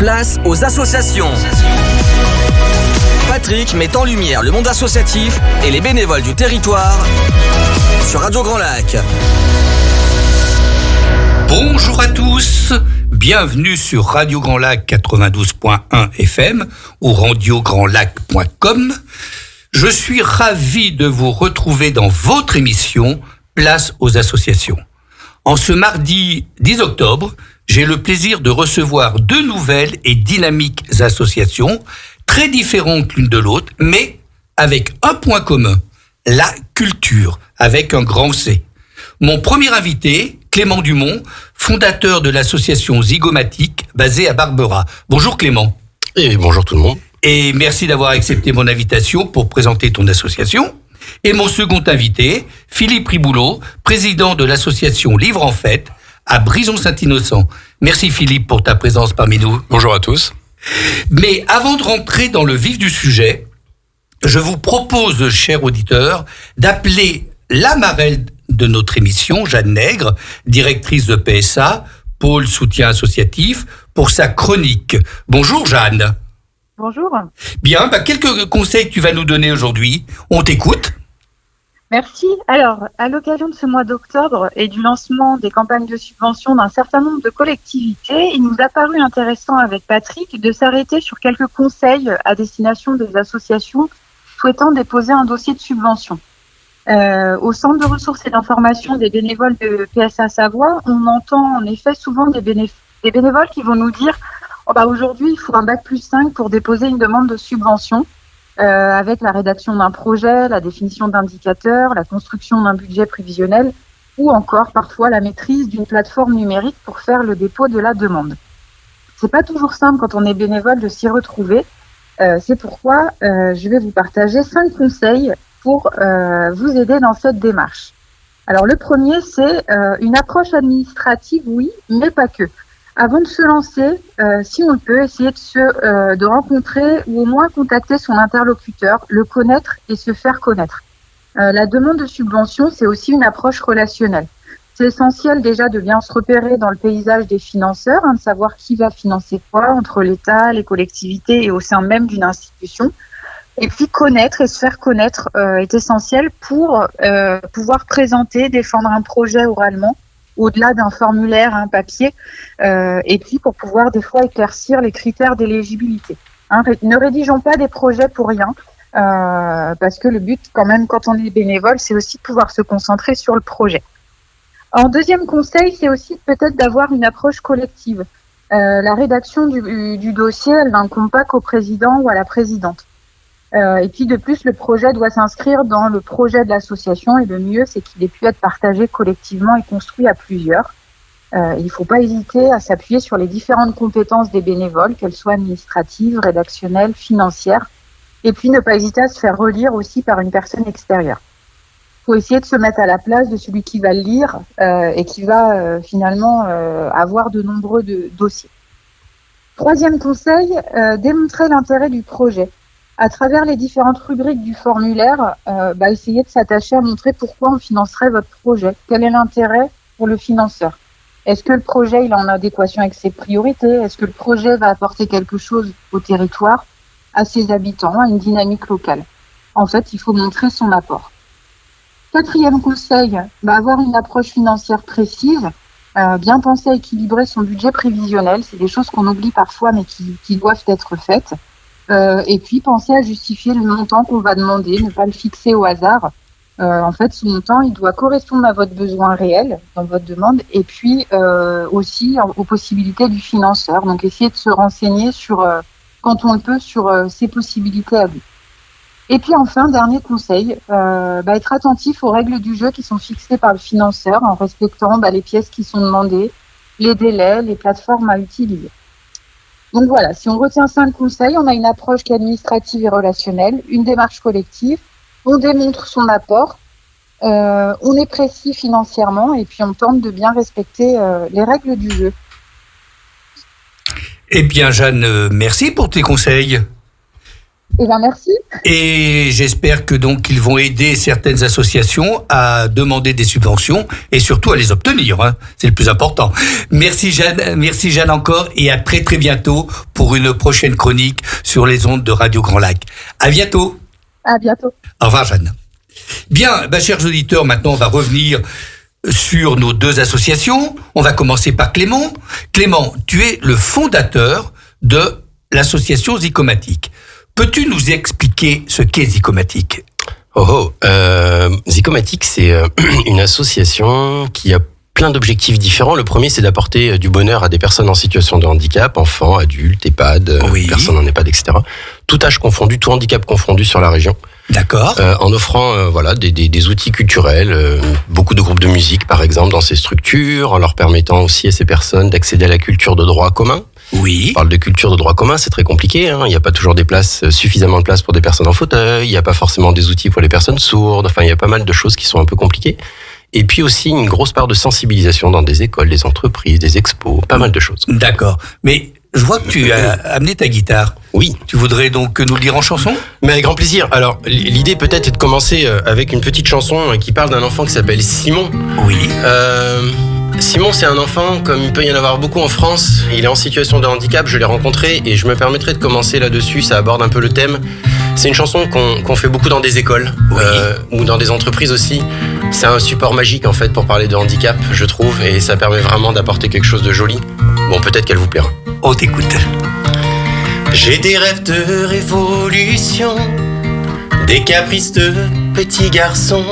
Place aux associations. Patrick met en lumière le monde associatif et les bénévoles du territoire sur Radio Grand Lac. Bonjour à tous, bienvenue sur Radio Grand Lac 92.1 FM ou radiograndlac.com. Je suis ravi de vous retrouver dans votre émission Place aux associations. En ce mardi 10 octobre, j'ai le plaisir de recevoir deux nouvelles et dynamiques associations, très différentes l'une de l'autre, mais avec un point commun, la culture, avec un grand C. Mon premier invité, Clément Dumont, fondateur de l'association Zygomatique, basée à Barbera. Bonjour Clément. Et bonjour tout le monde. Et merci d'avoir accepté mon invitation pour présenter ton association. Et mon second invité, Philippe Riboulot, président de l'association Livre en Fête, à Brison-Saint-Innocent. Merci Philippe pour ta présence parmi nous. Bonjour à tous. Mais avant de rentrer dans le vif du sujet, je vous propose, chers auditeurs, d'appeler la marraine de notre émission, Jeanne Nègre, directrice de PSA, pôle soutien associatif, pour sa chronique. Bonjour Jeanne. Bonjour. Bien, quelques conseils que tu vas nous donner aujourd'hui. On t'écoute. Merci. Alors, à l'occasion de ce mois d'octobre et du lancement des campagnes de subvention d'un certain nombre de collectivités, il nous a paru intéressant avec Patrick de s'arrêter sur quelques conseils à destination des associations souhaitant déposer un dossier de subvention. Au centre de ressources et d'information des bénévoles de PSA Savoie, on entend en effet souvent des bénévoles qui vont nous dire aujourd'hui, il faut un bac+5 pour déposer une demande de subvention, avec la rédaction d'un projet, la définition d'indicateurs, la construction d'un budget prévisionnel ou encore parfois la maîtrise d'une plateforme numérique pour faire le dépôt de la demande. C'est pas toujours simple quand on est bénévole de s'y retrouver. C'est pourquoi je vais vous partager 5 conseils pour vous aider dans cette démarche. Alors le premier, c'est une approche administrative, oui, mais pas que. Avant de se lancer, si on le peut, essayer de rencontrer ou au moins contacter son interlocuteur, le connaître et se faire connaître. La demande de subvention, c'est aussi une approche relationnelle. C'est essentiel déjà de bien se repérer dans le paysage des financeurs, de savoir qui va financer quoi entre l'État, les collectivités et au sein même d'une institution. Et puis connaître et se faire connaître est essentiel pour pouvoir présenter, défendre un projet oralement, au-delà d'un formulaire, un papier, et puis pour pouvoir des fois éclaircir les critères d'éligibilité. Ne rédigeons pas des projets pour rien, parce que le but quand même quand on est bénévole, c'est aussi de pouvoir se concentrer sur le projet. En deuxième conseil, c'est aussi peut-être d'avoir une approche collective. La rédaction du dossier, elle n'incombe pas qu'au président ou à la présidente. Et puis de plus, le projet doit s'inscrire dans le projet de l'association et le mieux, c'est qu'il ait pu être partagé collectivement et construit à plusieurs. Il ne faut pas hésiter à s'appuyer sur les différentes compétences des bénévoles, qu'elles soient administratives, rédactionnelles, financières, et puis ne pas hésiter à se faire relire aussi par une personne extérieure. Il faut essayer de se mettre à la place de celui qui va le lire et qui va finalement avoir de nombreux dossiers. Troisième conseil, démontrer l'intérêt du projet. À travers les différentes rubriques du formulaire, essayez de s'attacher à montrer pourquoi on financerait votre projet. Quel est l'intérêt pour le financeur? Est-ce que le projet il est en adéquation avec ses priorités? Est-ce que le projet va apporter quelque chose au territoire, à ses habitants, à une dynamique locale? En fait, il faut montrer son apport. Quatrième conseil, avoir une approche financière précise, bien penser à équilibrer son budget prévisionnel. C'est des choses qu'on oublie parfois mais qui doivent être faites. Et puis, penser à justifier le montant qu'on va demander, ne pas le fixer au hasard. En fait, ce montant, il doit correspondre à votre besoin réel dans votre demande et puis aussi aux possibilités du financeur. Donc, essayer de se renseigner sur, quand on le peut, sur ses possibilités à vous. Et puis, enfin, dernier conseil, être attentif aux règles du jeu qui sont fixées par le financeur en respectant les pièces qui sont demandées, les délais, les plateformes à utiliser. Donc voilà, si on retient 5 conseils, on a une approche qui est administrative et relationnelle, une démarche collective, on démontre son apport, on est précis financièrement et puis on tente de bien respecter les règles du jeu. Eh bien Jeanne, merci pour tes conseils. Eh bien, merci. Et j'espère que donc ils vont aider certaines associations à demander des subventions et surtout à les obtenir. Hein. C'est le plus important. Merci Jeanne encore, et à très très bientôt pour une prochaine chronique sur les ondes de Radio Grand Lac. À bientôt. À bientôt. Au revoir Jeanne. Bien, chers auditeurs, maintenant on va revenir sur nos deux associations. On va commencer par Clément. Clément, tu es le fondateur de l'association Zicomatique. Peux-tu nous expliquer ce qu'est Zicomatique ? Zicomatique, c'est une association qui a plein d'objectifs différents. Le premier, c'est d'apporter du bonheur à des personnes en situation de handicap, enfants, adultes, EHPAD, personnes en EHPAD, etc. Tout âge confondu, tout handicap confondu sur la région. D'accord. En offrant des outils culturels, beaucoup de groupes de musique par exemple dans ces structures, en leur permettant aussi à ces personnes d'accéder à la culture de droit commun. Oui. On parle de culture de droit commun, c'est très compliqué. Il n'y a pas toujours suffisamment de place pour des personnes en fauteuil, il n'y a pas forcément des outils pour les personnes sourdes, enfin il y a pas mal de choses qui sont un peu compliquées. Et puis aussi une grosse part de sensibilisation dans des écoles, des entreprises, des expos, pas mal de choses. D'accord. Mais je vois que tu as amené ta guitare. Oui. Tu voudrais donc nous le dire en chanson ? Mais avec grand plaisir. Alors, l'idée peut-être est de commencer avec une petite chanson qui parle d'un enfant qui s'appelle Simon. Oui. Simon, c'est un enfant, comme il peut y en avoir beaucoup en France. Il est en situation de handicap, je l'ai rencontré et je me permettrai de commencer là-dessus. Ça aborde un peu le thème. C'est une chanson qu'on fait beaucoup dans des écoles, ou dans des entreprises aussi. C'est un support magique en fait pour parler de handicap, je trouve, et ça permet vraiment d'apporter quelque chose de joli. Bon, peut-être qu'elle vous plaira. On t'écoute. J'ai des rêves de révolution, des caprices de petit garçon.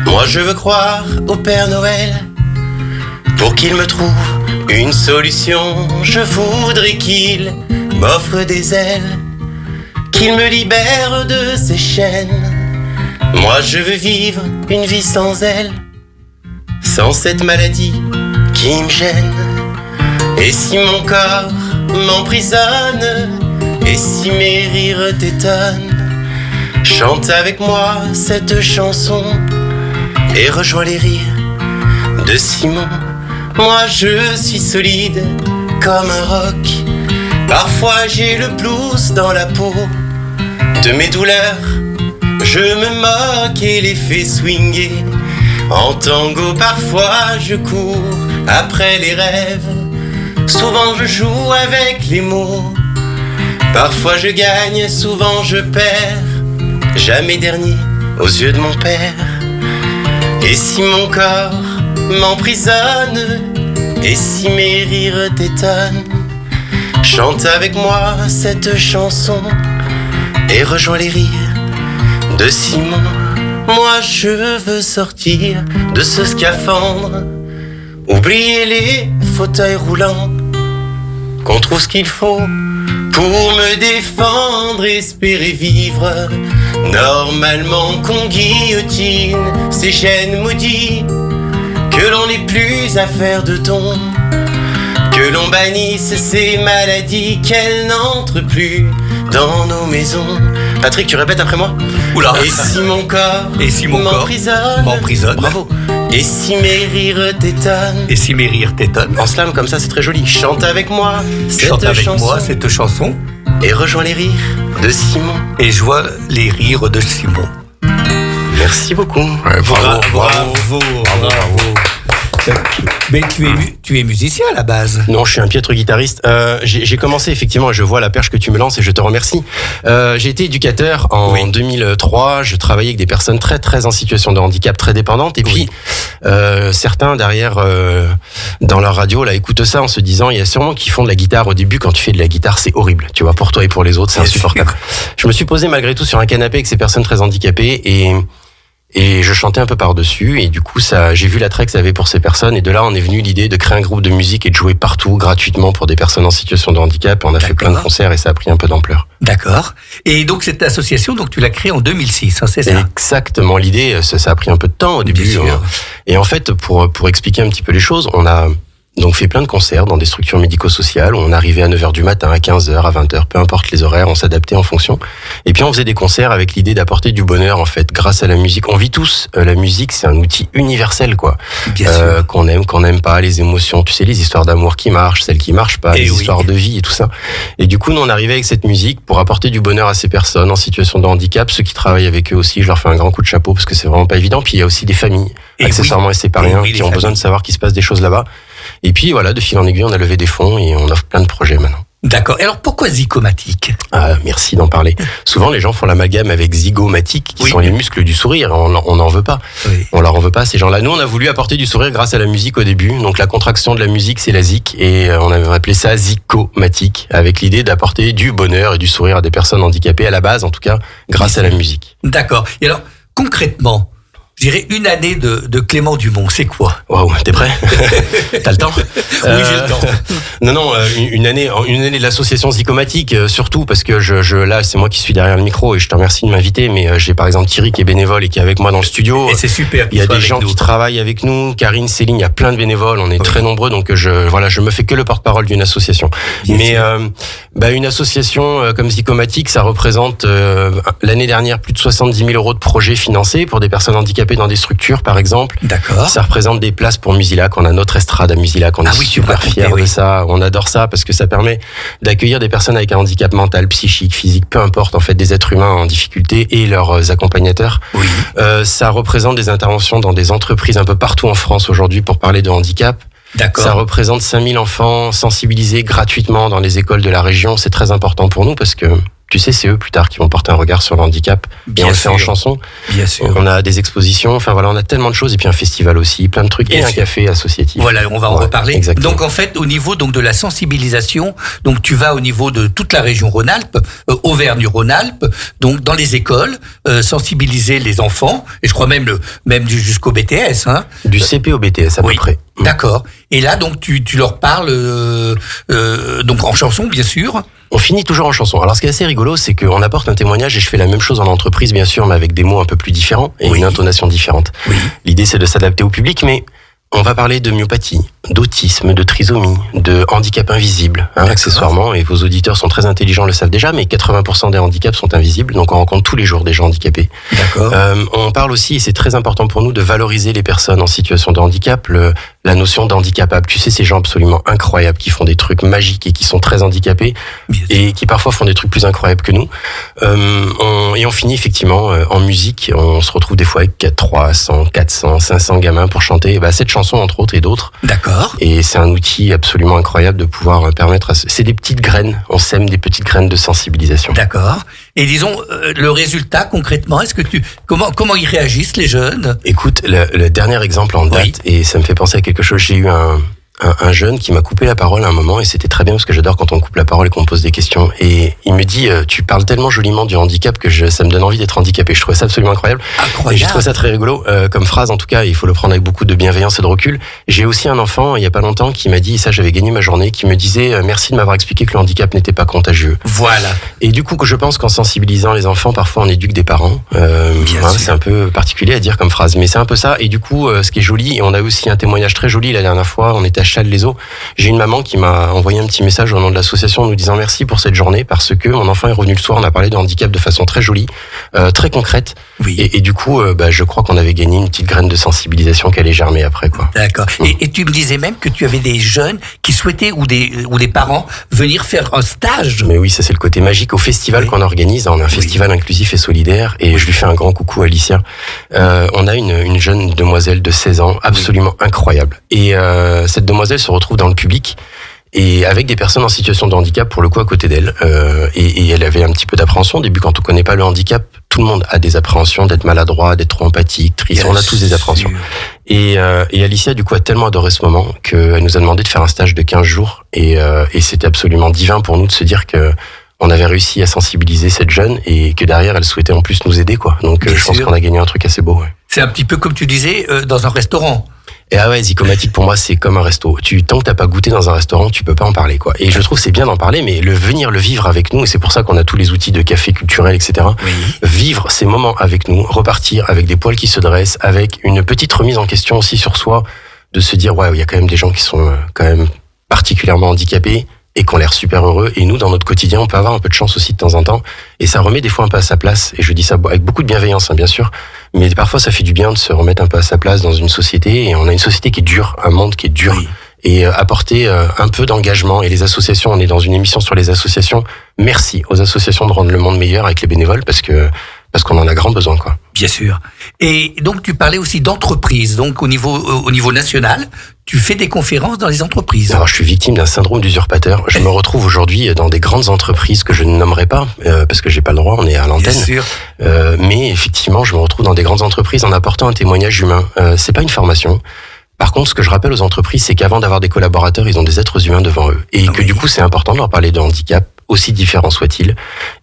Moi je veux croire au Père Noël pour qu'il me trouve une solution. Je voudrais qu'il m'offre des ailes, qu'il me libère de ses chaînes. Moi je veux vivre une vie sans elle, sans cette maladie qui me gêne. Et si mon corps m'emprisonne, et si mes rires t'étonnent, chante avec moi cette chanson et rejoins les rires de Simon. Moi je suis solide comme un roc, parfois j'ai le blues dans la peau. De mes douleurs je me moque et les fais swinguer. En tango parfois je cours après les rêves, souvent je joue avec les mots. Parfois je gagne, souvent je perds, jamais dernier aux yeux de mon père. Et si mon corps m'emprisonne, et si mes rires t'étonnent, chante avec moi cette chanson et rejoins les rires de Simon. Moi je veux sortir de ce scaphandre, oublier les fauteuils roulants, qu'on trouve ce qu'il faut pour me défendre, espérer vivre normalement, qu'on guillotine ces chaînes maudites, que l'on n'ait plus à faire de don, que l'on bannisse ces maladies, qu'elles n'entrent plus dans nos maisons. Patrick, tu répètes après moi. Oula. Et si mon corps m'emprisonne. Bravo. Et si mes rires t'étonnent. Et si mes rires t'étonnent. En slam comme ça, c'est très joli. Chante avec moi cette chanson et rejoins les rires de Simon. Et je vois les rires de Simon. Merci beaucoup. Ouais, bravo. Mais tu es musicien à la base. Non, je suis un piètre guitariste. J'ai commencé effectivement, et je vois la perche que tu me lances et je te remercie. J'ai été éducateur en 2003. Je travaillais avec des personnes très très en situation de handicap, très dépendantes. Et puis certains derrière dans leur radio là écoutent ça en se disant il y a sûrement qui font de la guitare au début. Quand tu fais de la guitare, c'est horrible. Tu vois, pour toi et pour les autres, c'est insupportable. Je me suis posé malgré tout sur un canapé avec ces personnes très handicapées et je chantais un peu par-dessus, et du coup, j'ai vu l'attrait que ça avait pour ces personnes, et de là, on est venu l'idée de créer un groupe de musique et de jouer partout, gratuitement, pour des personnes en situation de handicap. On a fait plein de concerts, et ça a pris un peu d'ampleur. D'accord. Et donc, cette association, donc, tu l'as créée en 2006, hein, c'est ça? Exactement. L'idée, ça a pris un peu de temps au début. Et en fait, pour expliquer un petit peu les choses, on a Donc, fait plein de concerts dans des structures médico-sociales où on arrivait à 9h du matin, à 15h, à 20h, peu importe les horaires, on s'adaptait en fonction. Et puis, on faisait des concerts avec l'idée d'apporter du bonheur, en fait, grâce à la musique. On vit tous, la musique, c'est un outil universel, quoi. Bien sûr. Qu'on n'aime pas, les émotions, tu sais, les histoires d'amour qui marchent, celles qui marchent pas, les histoires de vie et tout ça. Et du coup, nous, on arrivait avec cette musique pour apporter du bonheur à ces personnes en situation de handicap, ceux qui travaillent avec eux aussi, je leur fais un grand coup de chapeau parce que c'est vraiment pas évident. Puis il y a aussi des familles, accessoirement SCPariens, qui ont besoin de savoir qu'il se passe des choses là-bas. Et puis voilà, de fil en aiguille, on a levé des fonds et on offre plein de projets maintenant. D'accord. Et alors pourquoi zygomatique ? Ah, merci d'en parler. Souvent, les gens font l'amalgame avec zygomatique, qui sont les muscles du sourire. On n'en veut pas. Oui. On leur en veut pas, ces gens-là. Nous, on a voulu apporter du sourire grâce à la musique au début. Donc, la contraction de la musique, c'est la zik. Et on avait appelé ça zygomatique, avec l'idée d'apporter du bonheur et du sourire à des personnes handicapées, à la base, en tout cas, grâce à la musique. D'accord. Et alors, concrètement, je dirais une année de Clément Dumont, c'est quoi ? Waouh, t'es prêt ? T'as le temps ? Oui, j'ai le temps. Non, une année de l'association Zygomatique, surtout parce que là, c'est moi qui suis derrière le micro et je te remercie de m'inviter, mais j'ai par exemple Thierry qui est bénévole et qui est avec moi dans le studio. Et c'est super. Il y a des gens qui travaillent avec nous, Karine, Céline, il y a plein de bénévoles, on est très nombreux, donc je me fais que le porte-parole d'une association. Une association comme Zygomatique, ça représente l'année dernière plus de 70 000 euros de projets financés pour des personnes handicapées dans des structures, par exemple. D'accord. Ça représente des places pour Musilac. On a notre estrade à Musilac. On est super fiers de ça. On adore ça parce que ça permet d'accueillir des personnes avec un handicap mental, psychique, physique, peu importe, en fait, des êtres humains en difficulté et leurs accompagnateurs. Oui. Ça représente des interventions dans des entreprises un peu partout en France aujourd'hui pour parler de handicap. D'accord. Ça représente 5000 enfants sensibilisés gratuitement dans les écoles de la région. C'est très important pour nous parce que tu sais, c'est eux plus tard qui vont porter un regard sur le handicap. Et on le fait en chanson. Bien sûr. On a des expositions, enfin voilà, on a tellement de choses. Et puis un festival aussi, plein de trucs. Bien et sûr. Un café associatif. Voilà, on va en reparler. Exactement. Donc en fait, au niveau donc de la sensibilisation, donc tu vas au niveau de toute la région Rhône-Alpes, Auvergne-Rhône-Alpes, donc dans les écoles, sensibiliser les enfants, et je crois même jusqu'au BTS. Hein. Du CP au BTS à peu près. D'accord. Et là, donc tu leur parles donc en chanson, bien sûr. On finit toujours en chanson. Alors, ce qui est assez rigolo, c'est qu'on apporte un témoignage et je fais la même chose en entreprise, bien sûr, mais avec des mots un peu plus différents et une intonation différente. Oui. L'idée, c'est de s'adapter au public, mais on va parler de myopathie, d'autisme, de trisomie, de handicap invisible, accessoirement. Et vos auditeurs sont très intelligents, le savent déjà, mais 80% des handicaps sont invisibles, donc on rencontre tous les jours des gens handicapés. D'accord. On parle aussi, et c'est très important pour nous, de valoriser les personnes en situation de handicap, la notion d'handicapable. Tu sais, ces gens absolument incroyables qui font des trucs magiques et qui sont très handicapés et qui parfois font des trucs plus incroyables que nous. Et on finit effectivement en musique. On se retrouve des fois avec 300, 400, 500 gamins pour chanter cette chanson entre autres et d'autres. D'accord. Et c'est un outil absolument incroyable de pouvoir permettre c'est des petites graines. On sème des petites graines de sensibilisation. D'accord. Et disons, le résultat concrètement, est-ce que comment ils réagissent les jeunes ? Écoute, le dernier exemple en date, et ça me fait penser à quelque chose, j'ai eu un jeune qui m'a coupé la parole à un moment et c'était très bien parce que j'adore quand on coupe la parole et qu'on me pose des questions. Et il me dit, tu parles tellement joliment du handicap que ça me donne envie d'être handicapé. Je trouvais ça absolument incroyable. Et j'ai trouvé ça très rigolo comme phrase. En tout cas, il faut le prendre avec beaucoup de bienveillance et de recul. J'ai aussi un enfant, il y a pas longtemps, qui m'a dit, ça j'avais gagné ma journée, qui me disait merci de m'avoir expliqué que le handicap n'était pas contagieux. Voilà. Et du coup, je pense qu'en sensibilisant les enfants, parfois on éduque des parents. C'est un peu particulier à dire comme phrase, mais c'est un peu ça. Et du coup, ce qui est joli, et on a aussi un témoignage très joli la dernière fois, on était à Challes-les-Eaux. J'ai une maman qui m'a envoyé un petit message au nom de l'association nous disant merci pour cette journée parce que mon enfant est revenu le soir, on a parlé de handicap de façon très jolie, très concrète. Oui. Et du coup, je crois qu'on avait gagné une petite graine de sensibilisation qui allait germer après, quoi. D'accord. Et tu me disais même que tu avais des jeunes qui souhaitaient ou des parents venir faire un stage. Mais oui, ça c'est le côté magique au festival qu'on organise. On a un festival inclusif et solidaire et je lui fais un grand coucou à Alicia. On a une jeune demoiselle de 16 ans absolument incroyable. Et cette demoiselle se retrouve dans le public et avec des personnes en situation de handicap pour le coup à côté d'elle. Et elle avait un petit peu d'appréhension au début quand on connaît pas le handicap. Tout le monde a des appréhensions d'être maladroit, d'être trop empathique, triste. On a tous des appréhensions. Et Alicia, du coup, a tellement adoré ce moment qu'elle nous a demandé de faire un stage de 15 jours. Et c'était absolument divin pour nous de se dire que on avait réussi à sensibiliser cette jeune et que derrière, elle souhaitait en plus nous aider, quoi. Donc, je pense qu'on a gagné un truc assez beau, ouais. C'est un petit peu comme tu disais, dans un restaurant. Et Zygomatique, pour moi, c'est comme un resto. Tant que t'as pas goûté dans un restaurant, tu peux pas en parler, quoi. Et je trouve que c'est bien d'en parler, mais venir le vivre avec nous, et c'est pour ça qu'on a tous les outils de café culturel, etc. Oui. Vivre ces moments avec nous, repartir avec des poils qui se dressent, avec une petite remise en question aussi sur soi, de se dire, ouais, il y a quand même des gens qui sont quand même particulièrement handicapés et qui ont l'air super heureux. Et nous, dans notre quotidien, on peut avoir un peu de chance aussi de temps en temps. Et ça remet des fois un peu à sa place. Et je dis ça avec beaucoup de bienveillance, hein, bien sûr. Mais parfois, ça fait du bien de se remettre un peu à sa place dans une société. Et on a une société qui est dure, un monde qui est dur. Oui. Et apporter un peu d'engagement. Et les associations, on est dans une émission sur les associations. Merci aux associations de rendre le monde meilleur avec les bénévoles parce qu'on en a grand besoin, quoi. Bien sûr. Et donc, tu parlais aussi d'entreprises. Donc, au niveau national, tu fais des conférences dans les entreprises. Alors, je suis victime d'un syndrome d'usurpateur. Je me retrouve aujourd'hui dans des grandes entreprises que je ne nommerai pas, parce que j'ai pas le droit, on est à l'antenne. Bien sûr. Mais effectivement, je me retrouve dans des grandes entreprises en apportant un témoignage humain. C'est pas une formation. Par contre, ce que je rappelle aux entreprises, c'est qu'avant d'avoir des collaborateurs, ils ont des êtres humains devant eux. Et que du coup, c'est important de leur parler de handicap, aussi différents soient-ils.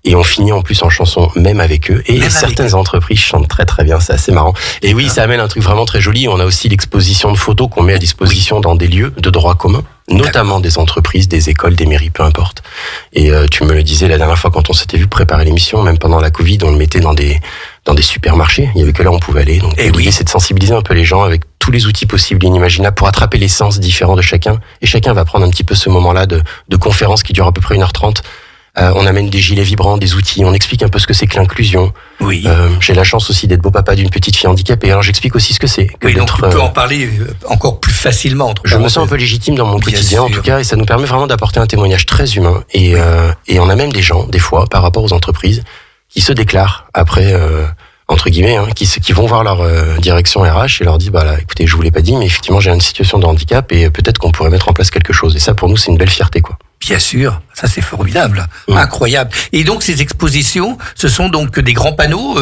Et on finit en plus en chanson, même avec eux. Et certaines entreprises chantent très très bien, c'est assez marrant. Et oui, ça amène un truc vraiment très joli. On a aussi l'exposition de photos qu'on met à disposition dans des lieux de droit commun, notamment des entreprises, des écoles, des mairies, peu importe. Et tu me le disais la dernière fois quand on s'était vu préparer l'émission, même pendant la Covid, on le mettait dans des supermarchés. Il y avait que là où on pouvait aller. Donc l'idée, c'est de sensibiliser un peu les gens avec tous les outils possibles et inimaginables pour attraper les sens différents de chacun. Et chacun va prendre un petit peu ce moment-là de conférence qui dure à peu près 1h30. On amène des gilets vibrants, des outils, on explique un peu ce que c'est que l'inclusion. Oui. J'ai la chance aussi d'être beau-papa d'une petite fille handicapée, alors j'explique aussi ce que c'est. Oui, donc tu peux en parler encore plus facilement. Je me sens un peu légitime dans mon quotidien, en tout cas, et ça nous permet vraiment d'apporter un témoignage très humain. Et on a même des gens, des fois, par rapport aux entreprises, qui se déclarent après... entre guillemets, qui vont voir leur direction RH et leur disent, bah là, écoutez, je vous l'ai pas dit, mais effectivement, j'ai une situation de handicap et peut-être qu'on pourrait mettre en place quelque chose. Et ça, pour nous, c'est une belle fierté, quoi. Bien sûr, ça c'est formidable, incroyable. Et donc ces expositions, ce sont donc des grands panneaux.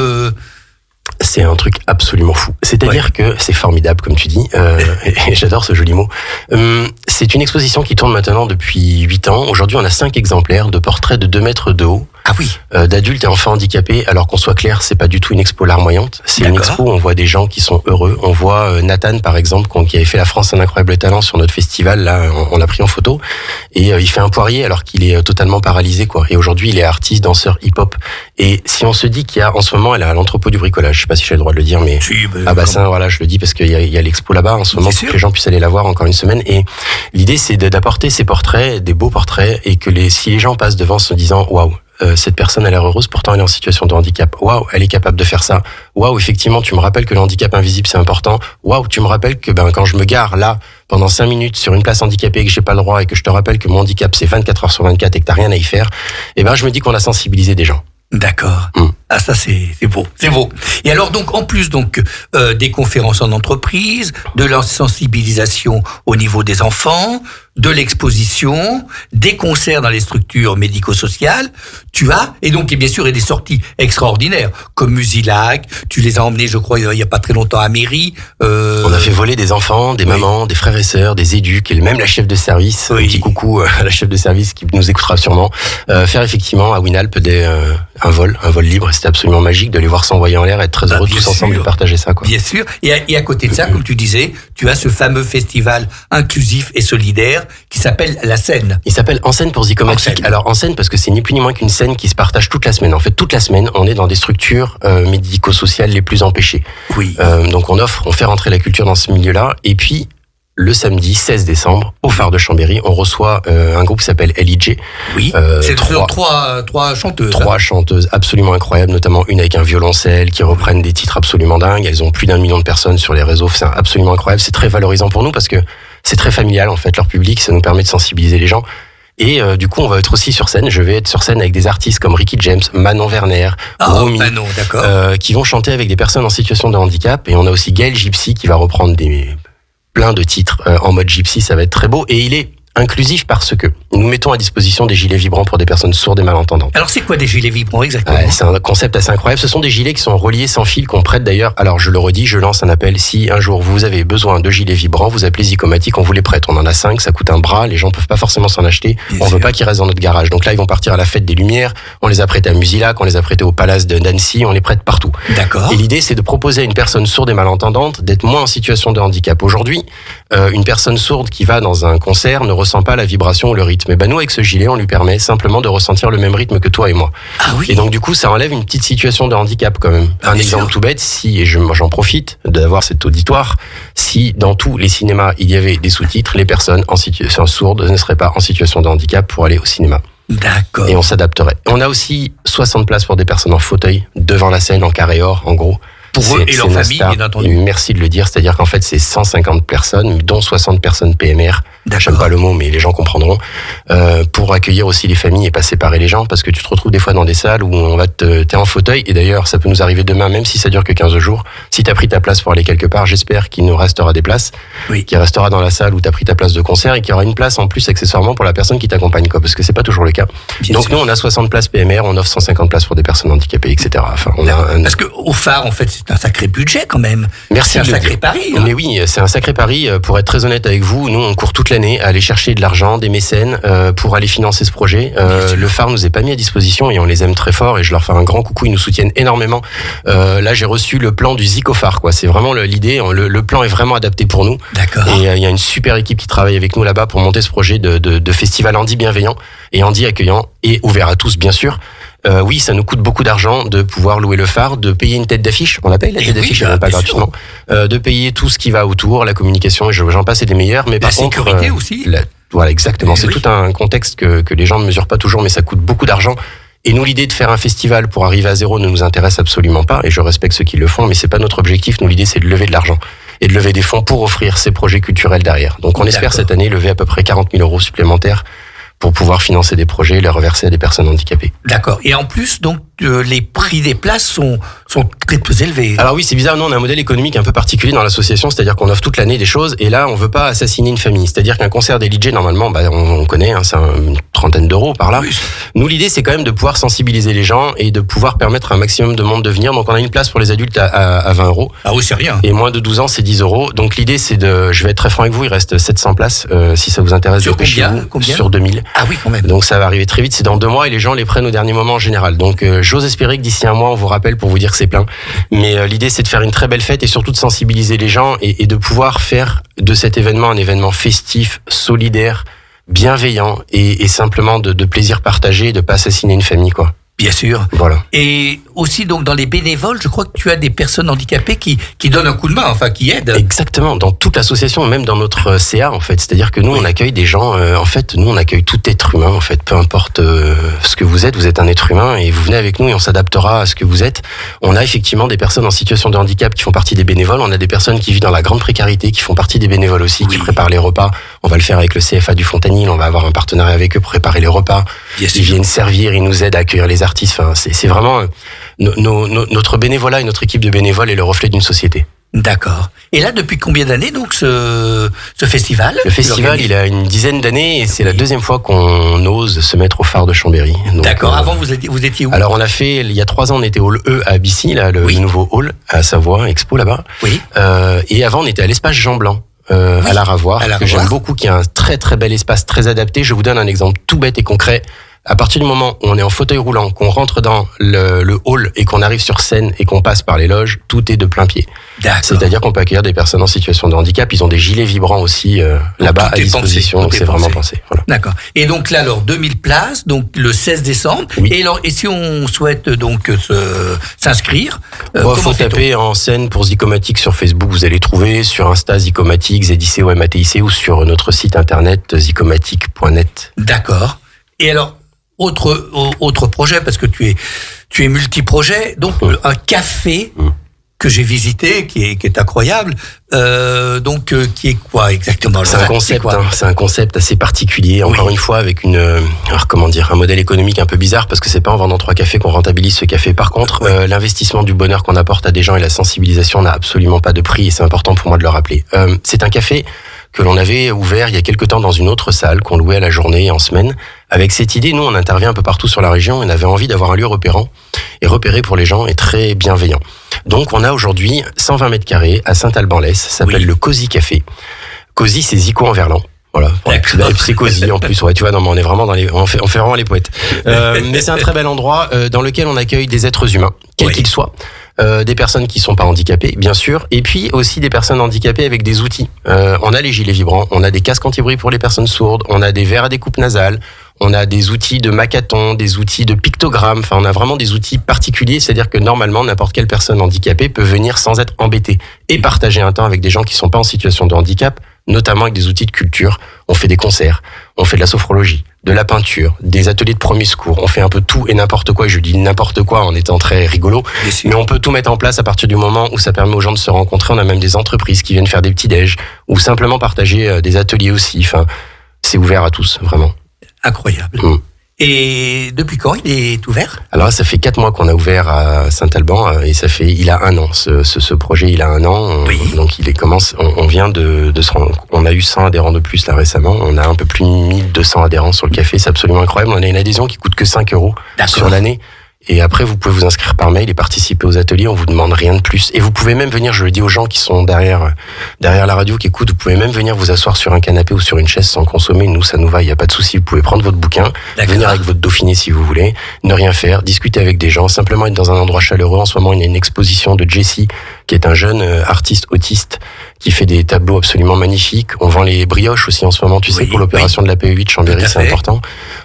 C'est un truc absolument fou. C'est-à-dire que c'est formidable, comme tu dis, et j'adore ce joli mot. C'est une exposition qui tourne maintenant depuis 8 ans. Aujourd'hui, on a 5 exemplaires de portraits de 2 mètres de haut. Ah oui. D'adultes et enfants handicapés. Alors qu'on soit clair, c'est pas du tout une expo larmoyante. C'est une expo où on voit des gens qui sont heureux. On voit Nathan, par exemple, qui avait fait La France un incroyable talent sur notre festival. Là, on l'a pris en photo. Et il fait un poirier alors qu'il est totalement paralysé, quoi. Et aujourd'hui, il est artiste, danseur, hip-hop. Et si on se dit qu'il y a, en ce moment, elle est à l'entrepôt du bricolage. Je sais pas si j'ai le droit de le dire, mais à Bassin, voilà, je le dis parce qu'il y a l'expo là-bas en ce moment pour que les gens puissent aller la voir encore une semaine. Et l'idée, c'est d'apporter ces portraits, des beaux portraits, et que si les gens passent devant se disant, waouh, cette personne a l'air heureuse, pourtant elle est en situation de handicap. Waouh, elle est capable de faire ça. Waouh, effectivement, tu me rappelles que le handicap invisible, c'est important. Waouh, tu me rappelles que quand je me gare là, pendant 5 minutes sur une place handicapée et que j'ai pas le droit et que je te rappelle que mon handicap, c'est 24 heures sur 24 et que t'as rien à y faire, je me dis qu'on a sensibilisé des gens. D'accord. Ah, ça c'est beau, c'est beau. Et alors donc en plus des conférences en entreprise, de la sensibilisation au niveau des enfants, de l'exposition, des concerts dans les structures médico-sociales, tu as et bien sûr des sorties extraordinaires comme Musilac, tu les as emmenés je crois il y a pas très longtemps à Mairie. On a fait voler des enfants, des mamans, des frères et sœurs, des éduques et même la chef de service, un petit coucou à la chef de service qui nous écoutera sûrement, faire effectivement à Winalp un vol libre. C'était absolument magique de les voir s'envoyer en l'air, être très heureux tous ensemble de partager ça, quoi. Bien sûr. Et à côté de ça, comme tu disais, tu as ce fameux festival inclusif et solidaire qui s'appelle La Scène. Il s'appelle En Scène pour Zygomatique. Alors En Scène parce que c'est ni plus ni moins qu'une scène qui se partage toute la semaine. En fait, toute la semaine, on est dans des structures médico-sociales les plus empêchées. Oui. Donc on fait rentrer la culture dans ce milieu-là. Et puis le samedi 16 décembre, au phare de Chambéry, on reçoit un groupe qui s'appelle LIJ. Oui, c'est trois chanteuses. 3 chanteuses absolument incroyables, notamment une avec un violoncelle, qui reprennent des titres absolument dingues. Elles ont plus d'1 million de personnes sur les réseaux, c'est absolument incroyable. C'est très valorisant pour nous parce que c'est très familial, en fait, leur public, ça nous permet de sensibiliser les gens. Et du coup, on va être aussi sur scène. Je vais être sur scène avec des artistes comme Ricky James, Manon Werner, Romy, qui vont chanter avec des personnes en situation de handicap. Et on a aussi Gaël Gypsy qui va reprendre plein de titres en mode gypsy, ça va être très beau. Et il est inclusif parce que nous mettons à disposition des gilets vibrants pour des personnes sourdes et malentendantes. Alors c'est quoi des gilets vibrants exactement ? C'est un concept assez incroyable. Ce sont des gilets qui sont reliés sans fil, qu'on prête d'ailleurs. Alors je le redis, je lance un appel. Si un jour vous avez besoin de gilets vibrants, vous appelez Zygomatique, on vous les prête. On en a 5, ça coûte un bras, les gens peuvent pas forcément s'en acheter. On veut pas qu'ils restent dans notre garage. Donc là ils vont partir à la fête des Lumières, on les a prêtés à Musilac, on les a prêtés au Palace d'Annecy, on les prête partout. D'accord. Et l'idée c'est de proposer à une personne sourde et malentendante d'être moins en situation de handicap. Aujourd'hui, une personne sourde qui va dans un concert ne ressent pas la vibration ou le rythme. Et ben nous, avec ce gilet, on lui permet simplement de ressentir le même rythme que toi et moi. Ah oui. Et donc du coup, ça enlève une petite situation de handicap quand même. Un exemple tout bête, si, et j'en profite d'avoir cet auditoire, si dans tous les cinémas il y avait des sous-titres, les personnes en situation sourde ne seraient pas en situation de handicap pour aller au cinéma. D'accord. Et on s'adapterait. On a aussi 60 places pour des personnes en fauteuil, devant la scène, en carré or, en gros. Pour eux et leur famille, bien entendu. Et merci de le dire, c'est-à-dire qu'en fait, c'est 150 personnes, dont 60 personnes PMR. J'aime pas le mot, mais les gens comprendront. Pour accueillir aussi les familles et pas séparer les gens, parce que tu te retrouves des fois dans des salles où on va t'es en fauteuil, et d'ailleurs, ça peut nous arriver demain, même si ça dure que 15 jours. Si t'as pris ta place pour aller quelque part, j'espère qu'il nous restera des places, qu'il restera dans la salle où t'as pris ta place de concert, et qu'il y aura une place en plus accessoirement pour la personne qui t'accompagne, quoi, parce que c'est pas toujours le cas. Donc nous, on a 60 places PMR, on offre 150 places pour des personnes handicapées, etc. Enfin, on a Parce que au phare, en fait, c'est un sacré budget quand même. Merci. C'est un sacré pari. Mais oui, c'est un sacré pari. Pour être très honnête avec vous, nous, on court toute l'année à aller chercher de l'argent, des mécènes, pour aller financer ce projet. Le phare nous est pas mis à disposition et on les aime très fort et je leur fais un grand coucou. Ils nous soutiennent énormément. Là, j'ai reçu le plan du Zico Phare, quoi. C'est vraiment l'idée. Le plan est vraiment adapté pour nous. D'accord. Et il y a une super équipe qui travaille avec nous là-bas pour monter ce projet de festival Handi bienveillant et Handi accueillant et ouvert à tous, bien sûr. Oui, ça nous coûte beaucoup d'argent de pouvoir louer le phare, de payer une tête d'affiche. On la paye, la tête d'affiche, elle n'est pas gratuitement. De payer tout ce qui va autour, la communication, j'en passe et des meilleurs. Mais la sécurité aussi. Voilà, exactement. C'est tout un contexte que les gens ne mesurent pas toujours, mais ça coûte beaucoup d'argent. Et nous, l'idée de faire un festival pour arriver à zéro ne nous intéresse absolument pas. Et je respecte ceux qui le font, mais c'est pas notre objectif. Nous, l'idée, c'est de lever de l'argent et de lever des fonds pour offrir ces projets culturels derrière. Donc, on espère cette année lever à peu près 40 000 euros supplémentaires pour pouvoir financer des projets et les reverser à des personnes handicapées. D'accord. Et en plus, donc, les prix des places sont très peu élevés. Alors oui, c'est bizarre. Nous, on a un modèle économique un peu particulier dans l'association, c'est-à-dire qu'on offre toute l'année des choses, et là, on veut pas assassiner une famille. C'est-à-dire qu'un concert des DJ, normalement, on connaît, c'est une trentaine d'euros par là. Oui. Nous, l'idée, c'est quand même de pouvoir sensibiliser les gens et de pouvoir permettre à un maximum de monde de venir. Donc, on a une place pour les adultes à 20 euros. Ah oui, c'est rien. Et moins de 12 ans, c'est 10 euros. Donc, l'idée, c'est je vais être très franc avec vous, il reste 700 places. Si ça vous intéresse, dépêchez-vous. Sur 2000. Ah oui, quand même. Donc, ça va arriver très vite. C'est dans 2 mois et les gens les prennent au dernier moment en général. Donc, j'ose espérer que d'ici un mois, on vous rappelle pour vous dire que c'est plein. Mais l'idée, c'est de faire une très belle fête et surtout de sensibiliser les gens et de pouvoir faire de cet événement un événement festif, solidaire, bienveillant et simplement de plaisir partagé et de pas assassiner une famille, quoi. Bien sûr. Voilà. Et aussi, donc, dans les bénévoles, je crois que tu as des personnes handicapées qui donnent un coup de main, enfin, qui aident. Exactement. Dans toute l'association, même dans notre CA, en fait. C'est-à-dire que nous, on accueille des gens, en fait, nous, on accueille tout être humain, en fait. Peu importe ce que vous êtes un être humain et vous venez avec nous et on s'adaptera à ce que vous êtes. On a effectivement des personnes en situation de handicap qui font partie des bénévoles. On a des personnes qui vivent dans la grande précarité, qui font partie des bénévoles aussi, qui préparent les repas. On va le faire avec le CFA du Fontanil. On va avoir un partenariat avec eux pour préparer les repas. Ils viennent servir, ils nous aident à accueillir les artistes. Enfin, c'est vraiment notre bénévolat et notre équipe de bénévoles est le reflet d'une société. D'accord. Et là, depuis combien d'années, donc, ce festival? Le festival, il a une dizaine d'années et c'est la deuxième fois qu'on ose se mettre au phare de Chambéry. D'accord. Avant, vous étiez où? Alors, on a fait, il y a 3 ans, on était au hall E à Bissy, là, le nouveau hall à Savoie, Expo, là-bas. Oui. Et avant, on était à l'espace Jean Blanc. À la Ravoire, que j'aime beaucoup, qui a un très très bel espace, très adapté. Je vous donne un exemple tout bête et concret. À partir du moment où on est en fauteuil roulant, qu'on rentre dans le hall et qu'on arrive sur scène et qu'on passe par les loges, tout est de plein pied. D'accord. C'est-à-dire qu'on peut accueillir des personnes en situation de handicap. Ils ont des gilets vibrants aussi là-bas à disposition. Donc c'est vraiment pensé. Voilà. D'accord. Et donc là, alors 2000 places, donc le 16 décembre. Oui. Et si on souhaite donc s'inscrire, il faut taper en scène pour Zicomatic sur Facebook. Vous allez trouver sur Insta Zicomatic, ZICOMATIC ou sur notre site internet zicomatic.net. D'accord. Et alors, autre projet, parce que tu es multi-projet, donc un café que j'ai visité, qui est incroyable, qui est quoi exactement? C'est un concept assez particulier, encore une fois, avec un modèle économique un peu bizarre, parce que c'est pas en vendant 3 cafés qu'on rentabilise ce café. Par contre, l'investissement du bonheur qu'on apporte à des gens et la sensibilisation n'a absolument pas de prix, et c'est important pour moi de le rappeler. C'est un café que l'on avait ouvert il y a quelque temps dans une autre salle, qu'on louait à la journée et en semaine. Avec cette idée, nous, on intervient un peu partout sur la région et on avait envie d'avoir un lieu repéré pour les gens et très bienveillant. Donc, on a aujourd'hui 120 mètres carrés à Saint-Alban-l'Ès, ça s'appelle le Cosy Café. Cosy, c'est Zico en verlan. Voilà. C'est cosy en plus. Ouais, tu vois, non, mais on est vraiment on fait vraiment les poètes. Mais c'est un très bel endroit dans lequel on accueille des êtres humains, quels qu'ils soient. des personnes qui sont pas handicapées, bien sûr, et puis aussi des personnes handicapées avec des outils. On a les gilets vibrants, on a des casques anti-bruit pour les personnes sourdes, on a des verres à découpe nasale, on a des outils de macathon, des outils de pictogrammes, enfin on a vraiment des outils particuliers, c'est-à-dire que normalement n'importe quelle personne handicapée peut venir sans être embêtée et partager un temps avec des gens qui sont pas en situation de handicap, notamment avec des outils de culture. On fait des concerts, on fait de la sophrologie, de la peinture, des ateliers de premiers secours, on fait un peu tout et n'importe quoi, je dis n'importe quoi en étant très rigolo, mais on peut tout mettre en place à partir du moment où ça permet aux gens de se rencontrer. On a même des entreprises qui viennent faire des petits déj ou simplement partager des ateliers aussi, enfin c'est ouvert à tous, vraiment. Incroyable. Et depuis quand il est ouvert ? Alors là, ça fait 4 mois qu'on a ouvert à Saint-Alban et il a 1 an. Ce projet, il a 1 an. Oui. Donc on vient de se rendre, on a eu 100 adhérents de plus là récemment. On a un peu plus de 1200 adhérents sur le café. C'est absolument incroyable. On a une adhésion qui coûte que 5 € sur l'année. Et après, vous pouvez vous inscrire par mail et participer aux ateliers. On vous demande rien de plus. Et vous pouvez même venir, je le dis aux gens qui sont derrière la radio, qui écoutent, vous pouvez même venir vous asseoir sur un canapé ou sur une chaise sans consommer. Nous, ça nous va, il n'y a pas de souci. Vous pouvez prendre votre bouquin, venir avec votre Dauphiné si vous voulez, ne rien faire, discuter avec des gens, simplement être dans un endroit chaleureux. En ce moment, il y a une exposition de Jessie, qui est un jeune artiste autiste, qui fait des tableaux absolument magnifiques. On vend les brioches aussi en ce moment, tu sais, pour l'opération de la PE8 Chambéry, c'est important.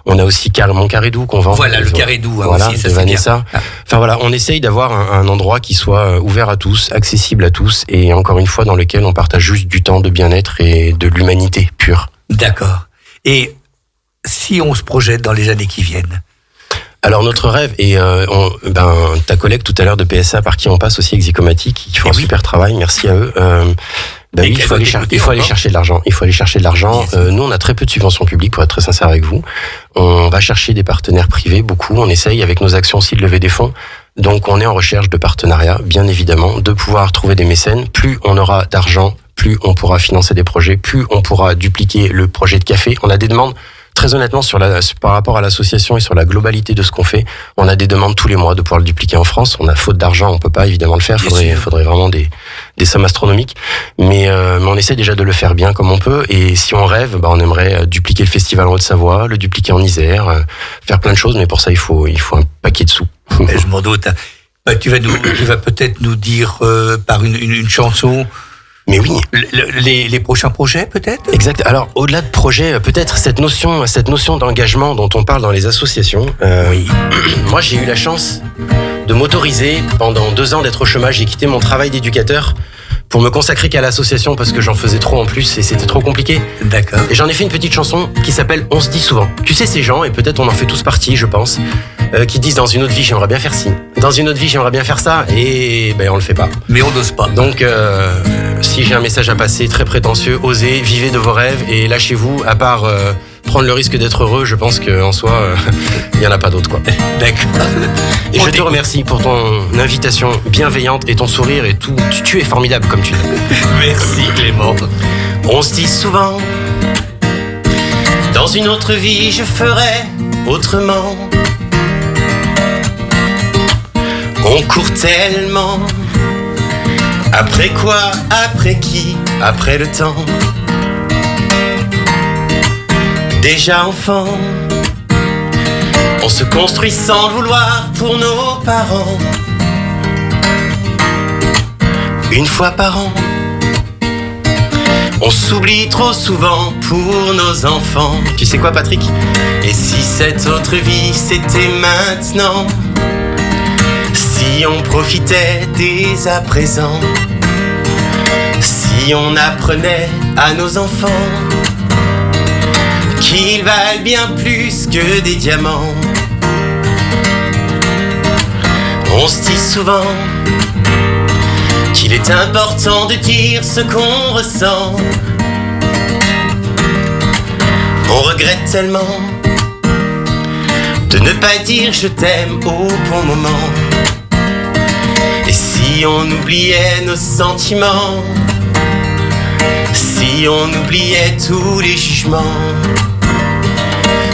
On a aussi mon Carédou qu'on vend. Voilà, le Carédou, voilà, aussi, de Vanessa. Enfin voilà, on essaye d'avoir un endroit qui soit ouvert à tous, accessible à tous, et encore une fois, dans lequel on partage juste du temps de bien-être et de l'humanité pure. D'accord. Et si on se projette dans les années qui viennent ? Alors notre rêve, et ta collègue tout à l'heure de PSA par qui on passe aussi, Exicomatic, qui font un super travail, merci à eux. Oui, il faut aller chercher de l'argent. Il faut aller chercher de l'argent. Nous, on a très peu de subventions publiques, pour être très sincère avec vous. On va chercher des partenaires privés, beaucoup. On essaye avec nos actions aussi de lever des fonds. Donc, on est en recherche de partenariats, bien évidemment, de pouvoir trouver des mécènes. Plus on aura d'argent, plus on pourra financer des projets, plus on pourra dupliquer le projet de café. On a des demandes. Très honnêtement, par rapport à l'association et sur la globalité de ce qu'on fait, on a des demandes tous les mois de pouvoir le dupliquer en France. On a faute d'argent, on peut pas évidemment le faire. Faudrait vraiment des sommes astronomiques. Mais on essaie déjà de le faire bien comme on peut. Et si on rêve, on aimerait dupliquer le festival en Haute-Savoie, le dupliquer en Isère, faire plein de choses. Mais pour ça, il faut un paquet de sous. Je m'en doute. Tu vas peut-être nous dire par une chanson. Mais oui. Les prochains projets, peut-être ? Exact. Alors, au-delà de projets, peut-être cette notion d'engagement dont on parle dans les associations. Oui. Moi, j'ai eu la chance de m'autoriser pendant 2 ans d'être au chômage. J'ai quitté mon travail d'éducateur pour me consacrer qu'à l'association parce que j'en faisais trop en plus et c'était trop compliqué. D'accord. Et j'en ai fait une petite chanson qui s'appelle « On se dit souvent ». Tu sais, ces gens, et peut-être on en fait tous partie, je pense, qui disent dans une autre vie, j'aimerais bien faire ci. Dans une autre vie, j'aimerais bien faire ça. Et on le fait pas. Mais on n'ose pas. Donc, si j'ai un message à passer très prétentieux, osez, vivez de vos rêves et lâchez-vous. À part prendre le risque d'être heureux, je pense qu'en soi, il y en a pas d'autre, quoi. D'accord. Et je te remercie pour ton invitation bienveillante et ton sourire et tout. Tu es formidable, comme tu dis. Merci, Clément. On se dit souvent, dans une autre vie, je ferai autrement. On court tellement. Après quoi? Après qui? Après le temps. Déjà enfant, on se construit sans le vouloir pour nos parents. Une fois par an, on s'oublie trop souvent pour nos enfants. Tu sais quoi, Patrick? Et si cette autre vie c'était maintenant? Si on profitait dès à présent? Si on apprenait à nos enfants qu'ils valent bien plus que des diamants? On se dit souvent qu'il est important de dire ce qu'on ressent. On regrette tellement de ne pas dire je t'aime au bon moment. Et si on oubliait nos sentiments? Si on oubliait tous les jugements?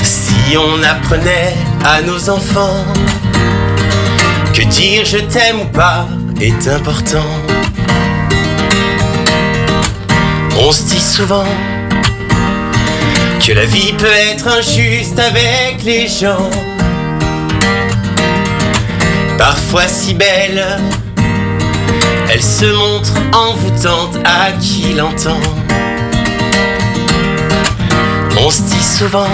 Si on apprenait à nos enfants que dire je t'aime ou pas est important? On se dit souvent que la vie peut être injuste avec les gens, parfois si belle Elle se montre envoûtante à qui l'entend. On se dit souvent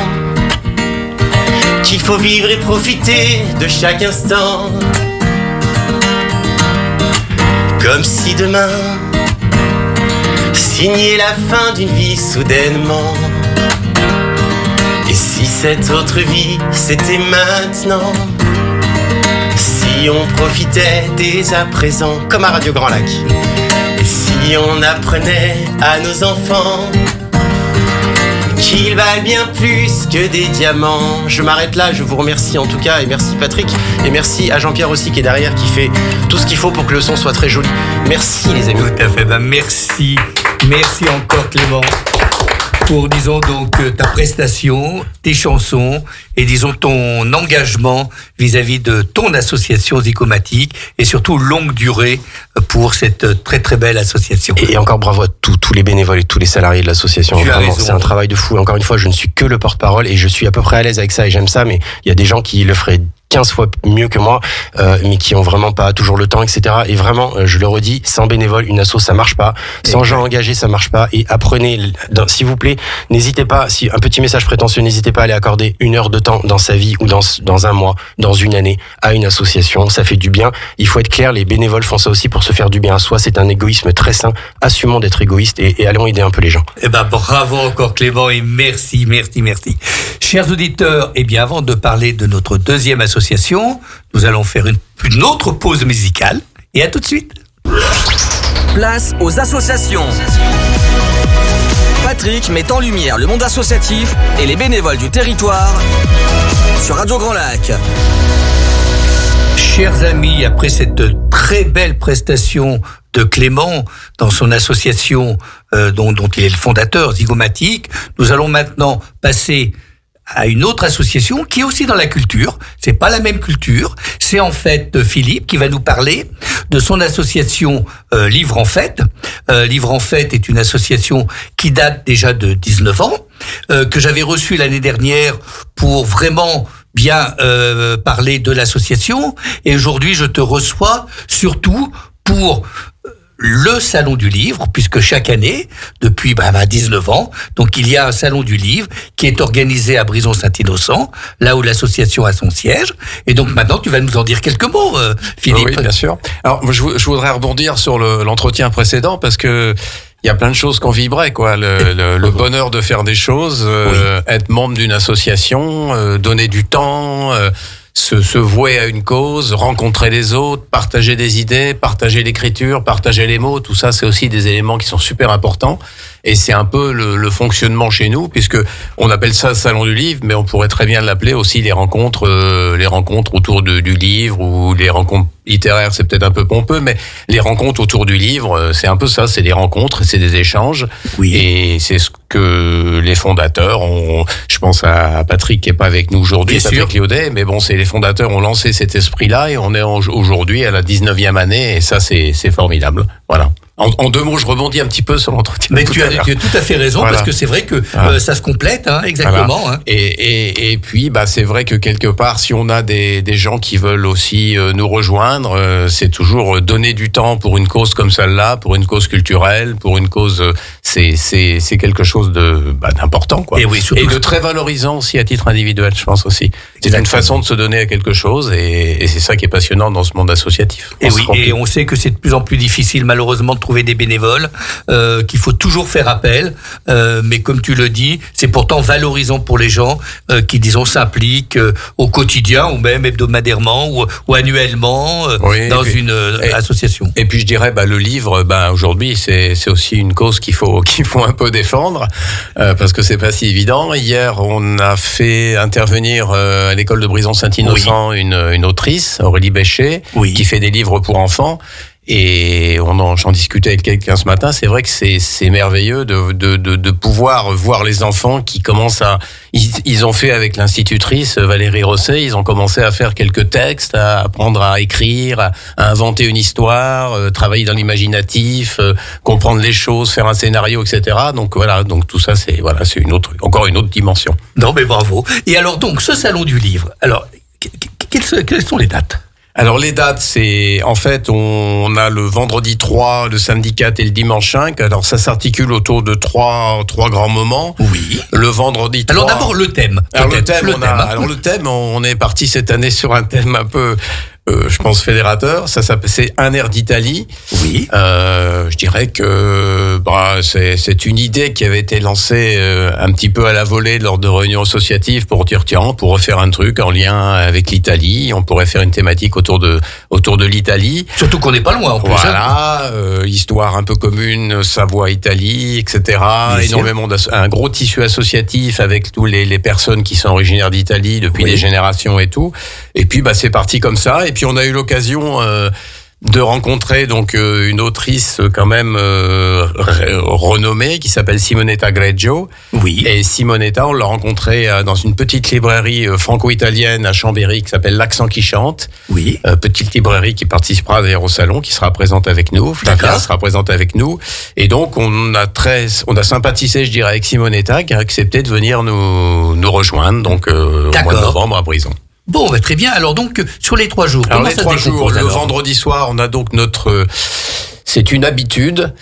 qu'il faut vivre et profiter de chaque instant, comme si demain signait la fin d'une vie soudainement. Et si cette autre vie c'était maintenant, si on profitait dès à présent, comme à Radio Grand Lac, et si on apprenait à nos enfants qu'ils valent bien plus que des diamants. Je m'arrête là, je vous remercie en tout cas, et merci Patrick, et merci à Jean-Pierre aussi qui est derrière, qui fait tout ce qu'il faut pour que le son soit très joli. Merci les amis. Tout à fait, merci encore Clément pour, disons donc, ta prestation, tes chansons et disons ton engagement vis-à-vis de ton association Zygomatique et surtout longue durée pour cette très très belle association. Et encore bravo à tous les bénévoles et tous les salariés de l'association. Tu as Vraiment, raison. C'est un travail de fou. Encore une fois, je ne suis que le porte-parole et je suis à peu près à l'aise avec ça et j'aime ça, mais il y a des gens qui le feraient 15 fois mieux que moi, mais qui ont vraiment pas toujours le temps, etc. Et vraiment, je le redis, sans bénévoles, une asso, ça marche pas. Sans gens engagés, ça marche pas. Et apprenez, s'il vous plaît, n'hésitez pas, si un petit message prétentieux, n'hésitez pas à aller accorder 1 heure de temps dans sa vie ou dans un mois, dans une année, à une association. Ça fait du bien. Il faut être clair, les bénévoles font ça aussi pour se faire du bien à soi. C'est un égoïsme très sain. Assumons d'être égoïste et allons aider un peu les gens. Eh ben, bravo encore Clément et merci. Chers auditeurs, eh bien, avant de parler de notre deuxième association, nous allons faire une autre pause musicale et à tout de suite. Place aux associations. Patrick met en lumière le monde associatif et les bénévoles du territoire sur Radio Grand Lac. Chers amis, après cette très belle prestation de Clément dans son association dont il est le fondateur, Zygomatique, nous allons maintenant passer à une autre association qui est aussi dans la culture. C'est pas la même culture. C'est en fait Philippe qui va nous parler de son association Livre en Fête. Livre en Fête est une association qui date déjà de 19 ans, que j'avais reçue l'année dernière pour vraiment bien parler de l'association. Et aujourd'hui, je te reçois surtout pour le Salon du Livre, puisque chaque année, depuis 19 ans, donc il y a un Salon du Livre qui est organisé à Brison-Saint-Innocent, là où l'association a son siège. Et donc maintenant, tu vas nous en dire quelques mots, Philippe. Oui, bien sûr. Alors, je voudrais rebondir sur l'entretien précédent, parce que il y a plein de choses qu'on vibrait, quoi. Le bonheur de faire des choses, être membre d'une association, donner du temps, se vouer à une cause, rencontrer les autres, partager des idées, partager l'écriture, partager les mots, tout ça, c'est aussi des éléments qui sont super importants. Et c'est un peu le fonctionnement chez nous, puisque on appelle ça Salon du Livre, mais on pourrait très bien l'appeler aussi les rencontres autour du livre, ou les rencontres littéraires, c'est peut-être un peu pompeux, mais les rencontres autour du livre, c'est un peu ça, c'est des rencontres, c'est des échanges. Oui. Et c'est ce que les fondateurs ont, je pense à Patrick qui est pas avec nous aujourd'hui, Patrick Liaudet, mais bon, les fondateurs ont lancé cet esprit-là et on est aujourd'hui à la 19e année et ça, c'est formidable. Voilà. En 2 mots, je rebondis un petit peu sur l'entretien. Mais tu as tout à fait raison, voilà. Parce que c'est vrai que ça se complète, exactement. Voilà. Et puis, c'est vrai que quelque part, si on a des gens qui veulent aussi nous rejoindre, c'est toujours donner du temps pour une cause comme celle-là, pour une cause culturelle, pour une cause, c'est quelque chose d'important, quoi. Et de très valorisant aussi à titre individuel, je pense aussi. C'est une façon de se donner à quelque chose et c'est ça qui est passionnant dans ce monde associatif. Et on sait que c'est de plus en plus difficile, malheureusement, de trouver des bénévoles, qu'il faut toujours faire appel, mais comme tu le dis, c'est pourtant valorisant pour les gens qui, disons, s'impliquent au quotidien ou même hebdomadairement ou annuellement dans une association. Et puis je dirais, le livre, aujourd'hui, c'est aussi une cause qu'il faut un peu défendre, parce que c'est pas si évident. Hier, on a fait intervenir à l'école de Brison-Saint-Innocent une autrice, Aurélie Béchet, qui fait des livres pour enfants. Et j'en discutais avec quelqu'un ce matin. C'est vrai que c'est merveilleux de pouvoir voir les enfants qui commencent ils ont fait avec l'institutrice Valérie Rosset, ils ont commencé à faire quelques textes, à apprendre à écrire, à inventer une histoire, travailler dans l'imaginatif, comprendre les choses, faire un scénario, etc. Donc voilà, donc tout ça c'est encore une autre dimension. Non mais bravo. Et alors donc ce salon du livre. Alors quelles sont les dates ? Alors les dates, c'est en fait on a le vendredi 3, le samedi 4 et le dimanche 5. Alors ça s'articule autour de trois grands moments. Oui. Le vendredi 3. Alors d'abord le thème. Alors le thème, on est parti cette année sur un thème un peu je pense fédérateur. C'est un air d'Italie. Oui. Je dirais que c'est une idée qui avait été lancée un petit peu à la volée lors de réunions associatives pour dire tiens, pour refaire un truc en lien avec l'Italie, on pourrait faire une thématique autour de l'Italie. Surtout qu'on n'est pas loin en plus. Voilà, histoire un peu commune, Savoie-Italie, etc. Énormément un gros tissu associatif avec tous les personnes qui sont originaires d'Italie depuis des générations et tout. Et puis c'est parti comme ça. Et puis on a eu l'occasion de rencontrer donc une autrice quand même renommée qui s'appelle Simonetta Greggio. Oui. Et Simonetta, on l'a rencontrée dans une petite librairie franco-italienne à Chambéry qui s'appelle L'Accent qui chante. Oui. Petite librairie qui participera d'ailleurs au salon, qui sera présente avec nous. Flavia sera présente avec nous. Et donc on a sympathisé, je dirais, avec Simonetta qui a accepté de venir nous rejoindre donc au mois de novembre à Brison. Bon, très bien. Alors donc, sur les 3 jours, alors les 3 jours, le vendredi soir, on a donc c'est une habitude.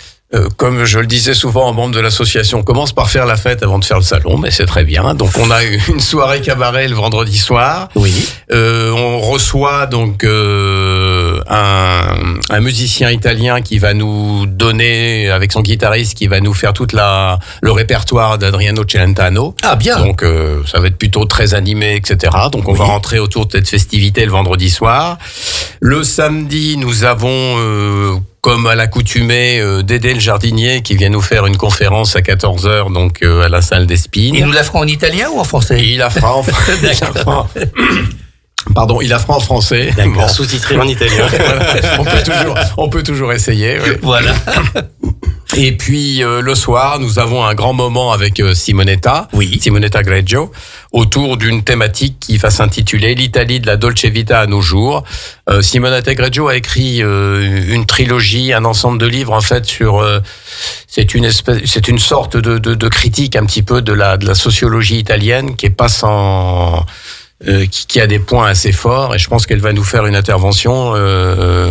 Comme je le disais souvent aux membres de l'association, on commence par faire la fête avant de faire le salon, mais c'est très bien. Donc on a une soirée cabaret le vendredi soir. Oui. On reçoit donc un musicien italien qui va nous donner, avec son guitariste, qui va nous faire le répertoire d'Adriano Celentano. Ah bien. Donc ça va être plutôt très animé, etc. Donc on va rentrer autour de cette festivité le vendredi soir. Le samedi, nous avons comme à l'accoutumée, Dédé le jardinier qui vient nous faire une conférence à 14h donc à la salle d'Espine. Il nous la fera en italien ou en français ? Il la fera en Pardon, il la fera en français. D'accord. Sous-titré en italien. on peut toujours essayer. Oui. Voilà. Et puis le soir, nous avons un grand moment avec Simonetta Greggio, autour d'une thématique qui va s'intituler l'Italie de la Dolce Vita à nos jours. Simonetta Greggio a écrit une trilogie, un ensemble de livres en fait sur c'est une sorte de critique un petit peu de la sociologie italienne qui est pas sans qui a des points assez forts, et je pense qu'elle va nous faire une intervention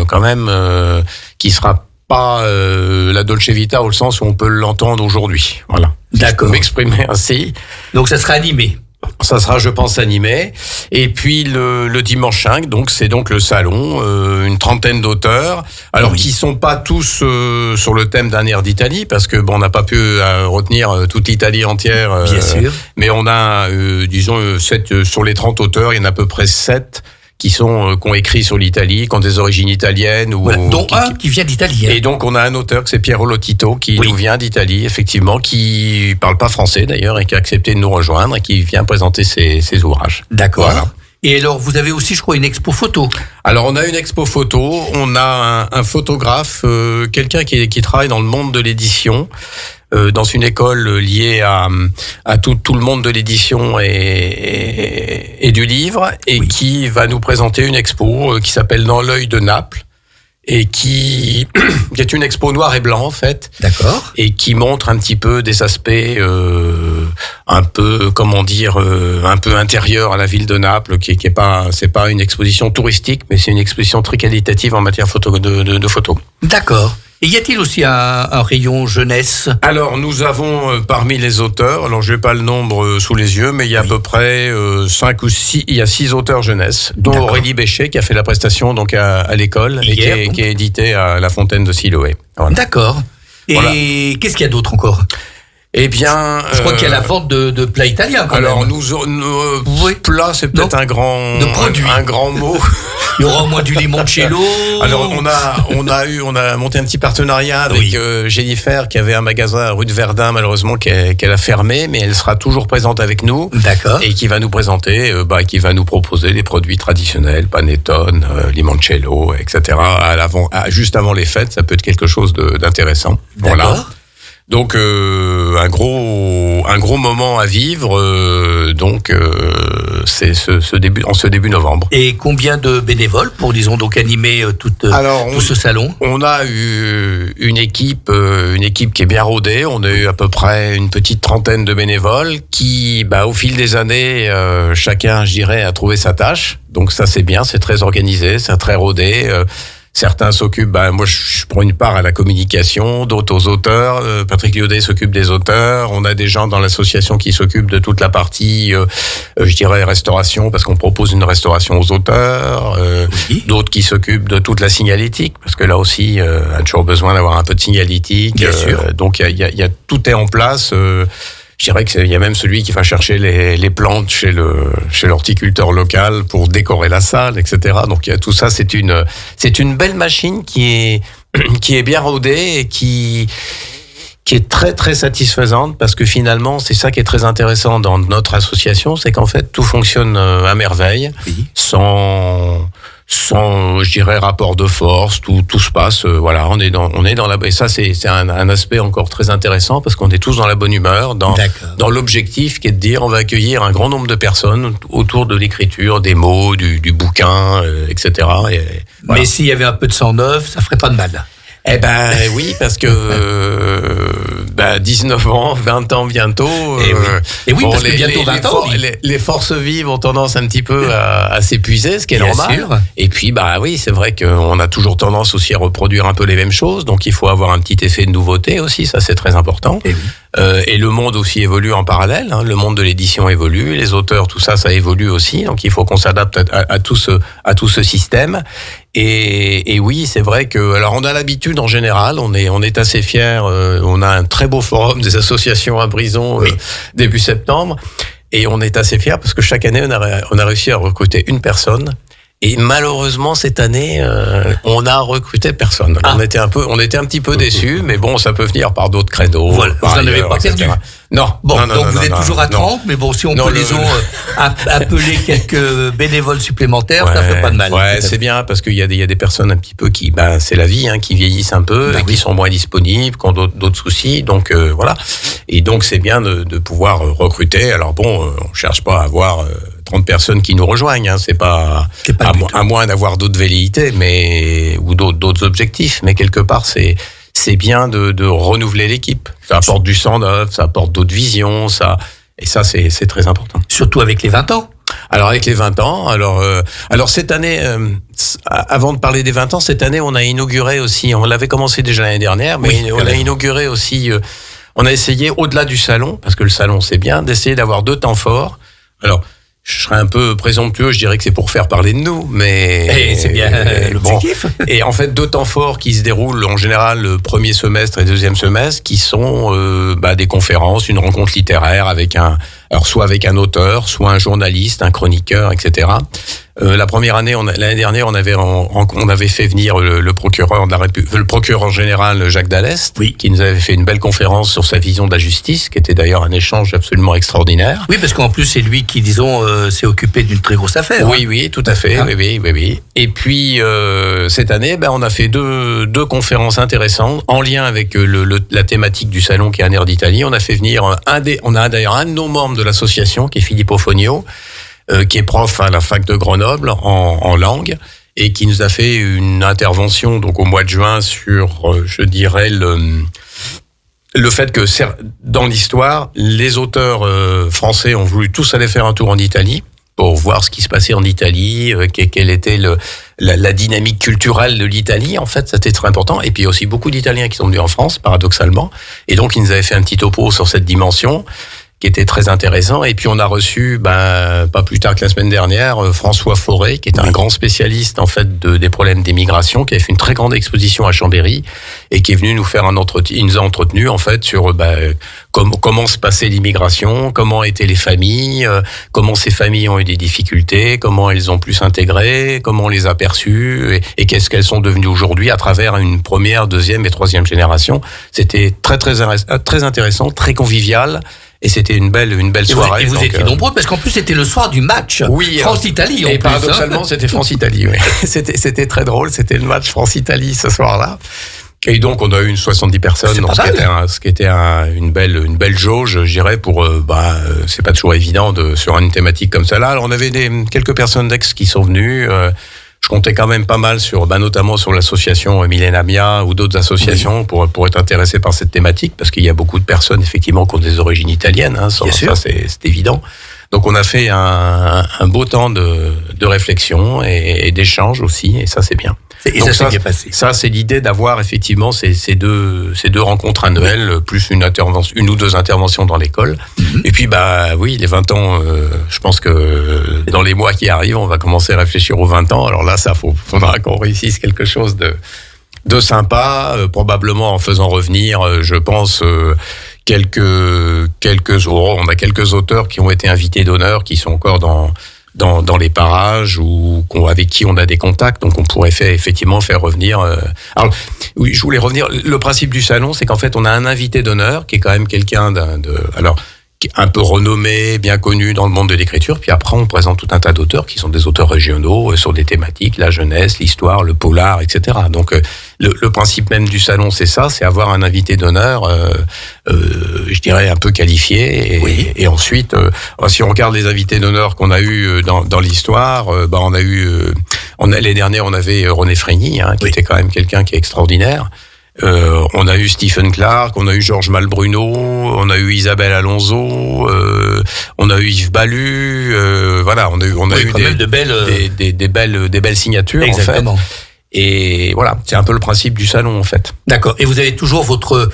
quand même qui sera pas la Dolce Vita au sens où on peut l'entendre aujourd'hui. Voilà. D'accord. Je peux m'exprimer ainsi. Donc ça sera animé. Ça sera, je pense, animé. Et puis le dimanche 5, donc c'est donc le salon, une trentaine d'auteurs, alors qui sont pas tous sur le thème d'un air d'Italie, parce que on n'a pas pu retenir toute l'Italie entière. Bien sûr. Mais on a, disons, 7 sur les 30 auteurs, il y en a à peu près 7 qui ont écrit sur l'Italie, qui ont des origines italiennes. Dont un qui vient d'Italie. Et donc, on a un auteur, c'est Piero Lotito, qui nous vient d'Italie, effectivement, qui parle pas français d'ailleurs, et qui a accepté de nous rejoindre, et qui vient présenter ses ouvrages. D'accord. Voilà. Et alors, vous avez aussi, je crois, une expo photo. Alors, on a une expo photo, on a un photographe, quelqu'un qui travaille dans le monde de l'édition, dans une école liée à tout le monde de l'édition et du livre, et qui va nous présenter une expo qui s'appelle Dans l'œil de Naples, et qui est une expo noir et blanc en fait. D'accord. Et qui montre un petit peu des aspects un peu, comment dire, un peu intérieurs à la ville de Naples, qui est pas, c'est pas une exposition touristique, mais c'est une exposition très qualitative en matière de photo. D'accord. Et y a-t-il aussi un rayon jeunesse ? Alors, nous avons parmi les auteurs, alors je n'ai pas le nombre sous les yeux, mais il y a à peu près 5 ou 6, il y a 6 auteurs jeunesse, dont Aurélie Béchet, qui a fait la prestation donc à l'école, et qui est édité à La Fontaine de Siloé. Voilà. D'accord. Et qu'est-ce qu'il y a d'autre encore ? Eh bien, je crois qu'il y a la vente de plats italiens. Alors, plats, c'est peut-être un grand mot. Il y aura au moins du limoncello. Alors, on a monté un petit partenariat avec Jennifer, qui avait un magasin rue de Verdun, malheureusement, qu'elle a fermé, mais elle sera toujours présente avec nous. D'accord. Et qui va nous présenter, qui va nous proposer des produits traditionnels, panettone, limoncello, etc. Juste avant les fêtes, ça peut être quelque chose d'intéressant. D'accord. Voilà. Donc un gros moment à vivre ce début novembre. Et combien de bénévoles pour, disons, donc animer tout ce salon? On a eu une équipe qui est bien rodée. On a eu à peu près une petite trentaine de bénévoles qui, au fil des années, chacun, je dirais, a trouvé sa tâche. Donc ça, c'est bien, c'est très organisé, c'est très rodé. Certains s'occupent, moi je prends une part à la communication, d'autres aux auteurs. Patrick Liaudet s'occupe des auteurs. On a des gens dans l'association qui s'occupent de toute la partie, je dirais, restauration, parce qu'on propose une restauration aux auteurs. Oui. D'autres qui s'occupent de toute la signalétique, parce que là aussi, on a toujours besoin d'avoir un peu de signalétique. Bien sûr. Donc il y a tout est en place. Je dirais qu'il y a même celui qui va chercher les plantes chez l'horticulteur local pour décorer la salle, etc. Donc il y a tout ça. C'est une belle machine qui est bien rodée et qui est très très satisfaisante, parce que finalement c'est ça qui est très intéressant dans notre association, c'est qu'en fait tout fonctionne à merveille, oui. sans je dirais rapport de force, tout se passe, voilà, on est dans la, et ça c'est un aspect encore très intéressant, parce qu'on est tous dans la bonne humeur, dans l'objectif qui est de dire on va accueillir un grand nombre de personnes autour de l'écriture, des mots, du bouquin, etc. Et, voilà. Mais s'il y avait un peu de sang neuf, ça ferait pas de mal. Eh ben oui, parce que 19 ans, 20 ans bientôt. Et oui, parce que bientôt 20 ans. Les forces vives ont tendance un petit peu à s'épuiser, ce qui est Bien normal. sûr. Et puis oui, c'est vrai qu'on a toujours tendance aussi à reproduire un peu les mêmes choses, donc il faut avoir un petit effet de nouveauté aussi, ça c'est très important. Et oui. Et le monde aussi évolue en parallèle, hein. Le monde de l'édition évolue, les auteurs, tout ça évolue aussi, donc il faut qu'on s'adapte à tout ce système. Et oui, c'est vrai que, alors on a l'habitude en général, on est assez fiers, on a un très beau forum des associations à Brison, oui. Début septembre, et on est assez fiers parce que chaque année on a réussi à recruter une personne. Et malheureusement cette année, on a recruté personne. Alors, on était un petit peu déçus, mais bon, ça peut venir par d'autres créneaux. Voilà, vous n'en avez pas perdu. Non. Bon, non, donc vous êtes toujours à 30, mais bon, si on peut appeler quelques bénévoles supplémentaires, ça fait pas de mal. Ouais, c'est bien, parce qu'il y a des personnes un petit peu qui, c'est la vie, hein, qui vieillissent un peu, et qui sont moins disponibles, qui ont d'autres soucis, donc voilà. Et donc c'est bien de pouvoir recruter. Alors bon, on cherche pas à avoir 30 personnes qui nous rejoignent, hein, c'est pas à moins d'avoir d'autres velléités, ou d'autres objectifs, mais quelque part c'est bien de renouveler l'équipe. Ça apporte du sang neuf, ça apporte d'autres visions, et ça c'est très important. Surtout avec les 20 ans. Alors avec les 20 ans, alors cette année, avant de parler des 20 ans, cette année on a inauguré aussi, on l'avait commencé déjà l'année dernière, mais on a inauguré aussi, on a essayé au-delà du salon, parce que le salon c'est bien, d'essayer d'avoir 2 temps forts. Alors je serais un peu présomptueux, je dirais que c'est pour faire parler de nous, mais c'est bien l'objectif. Bon. Et en fait, 2 temps forts qui se déroulent en général le premier semestre et deuxième semestre, qui sont des conférences, une rencontre littéraire soit avec un auteur, soit un journaliste, un chroniqueur, etc. La première année, l'année dernière, on avait fait venir le procureur de la République, le procureur général Jacques Dallest, qui nous avait fait une belle conférence sur sa vision de la justice, qui était d'ailleurs un échange absolument extraordinaire. Oui, parce qu'en plus c'est lui qui, disons, s'est occupé d'une très grosse affaire. Oui, tout à fait. Oui. Et puis cette année, on a fait deux conférences intéressantes en lien avec la thématique du salon, qui est un air d'Italie. On a fait venir on a d'ailleurs un de nos membres de l'association, qui est Filippo Fonio, qui est prof à la fac de Grenoble en langue, et qui nous a fait une intervention donc au mois de juin sur, je dirais, le fait que dans l'histoire, les auteurs français ont voulu tous aller faire un tour en Italie pour voir ce qui se passait en Italie, quelle était la dynamique culturelle de l'Italie. En fait, c'était très important. Et puis aussi beaucoup d'Italiens qui sont venus en France, paradoxalement. Et donc, ils nous avaient fait un petit topo sur cette dimension, qui était très intéressant. Et puis on a reçu, pas plus tard que la semaine dernière, François Fauré, qui est un grand spécialiste en fait des problèmes d'immigration, qui avait fait une très grande exposition à Chambéry et qui est venu nous faire un entretien. Il nous a entretenu en fait sur comment se passait l'immigration, comment étaient les familles, comment ces familles ont eu des difficultés, comment elles ont pu s'intégrer, comment on les a perçues et qu'est-ce qu'elles sont devenues aujourd'hui à travers une première, deuxième et troisième génération. C'était très très intéressant, très convivial. Et c'était une belle soirée. Et vous étiez nombreux, parce qu'en plus c'était le soir du match France-Italie. Et paradoxalement, c'était France-Italie. Oui. C'était très drôle. C'était le match France-Italie ce soir-là. Et donc, on a eu une 70 personnes, C'est donc, pas mal. ce qui était une belle jauge, je dirais, pour, c'est pas toujours évident sur une thématique comme ça. Là, alors, on avait quelques personnes d'Aix qui sont venues. Je comptais quand même pas mal sur, notamment sur l'association Millenamia ou d'autres associations pour être intéressés par cette thématique, parce qu'il y a beaucoup de personnes, effectivement, qui ont des origines italiennes, hein, Bien sûr. ça, c'est évident. Donc, on a fait un beau temps de réflexion et d'échange aussi, et ça, c'est bien. Et Donc ça s'est bien passé. Ça, c'est l'idée d'avoir effectivement ces deux rencontres annuelles, plus une ou deux interventions dans l'école. Et puis, oui, les 20 ans, je pense que dans les mois qui arrivent, on va commencer à réfléchir aux 20 ans. Alors là, faudra qu'on réussisse quelque chose de sympa, probablement en faisant revenir, je pense, on a quelques auteurs qui ont été invités d'honneur, qui sont encore dans les parages ou avec qui on a des contacts, donc on pourrait effectivement faire revenir. Alors oui, je voulais revenir. Le principe du salon, c'est qu'en fait, on a un invité d'honneur qui est quand même quelqu'un qui est un peu renommé, bien connu dans le monde de l'écriture. Puis après, on présente tout un tas d'auteurs qui sont des auteurs régionaux sur des thématiques, la jeunesse, l'histoire, le polar, etc. Donc le principe même du salon, c'est ça, c'est avoir un invité d'honneur, je dirais un peu qualifié. Et ensuite, si on regarde les invités d'honneur qu'on a eu dans l'histoire, l'année dernière, on avait René Frégny, qui était quand même quelqu'un qui est extraordinaire. On a eu Stephen Clark, on a eu Georges Malbruno, on a eu Isabelle Alonso, on a eu Yves Ballu, voilà, on a eu des belles signatures. Exactement. En fait. Et voilà, c'est un peu le principe du salon en fait. D'accord. Et vous avez toujours votre,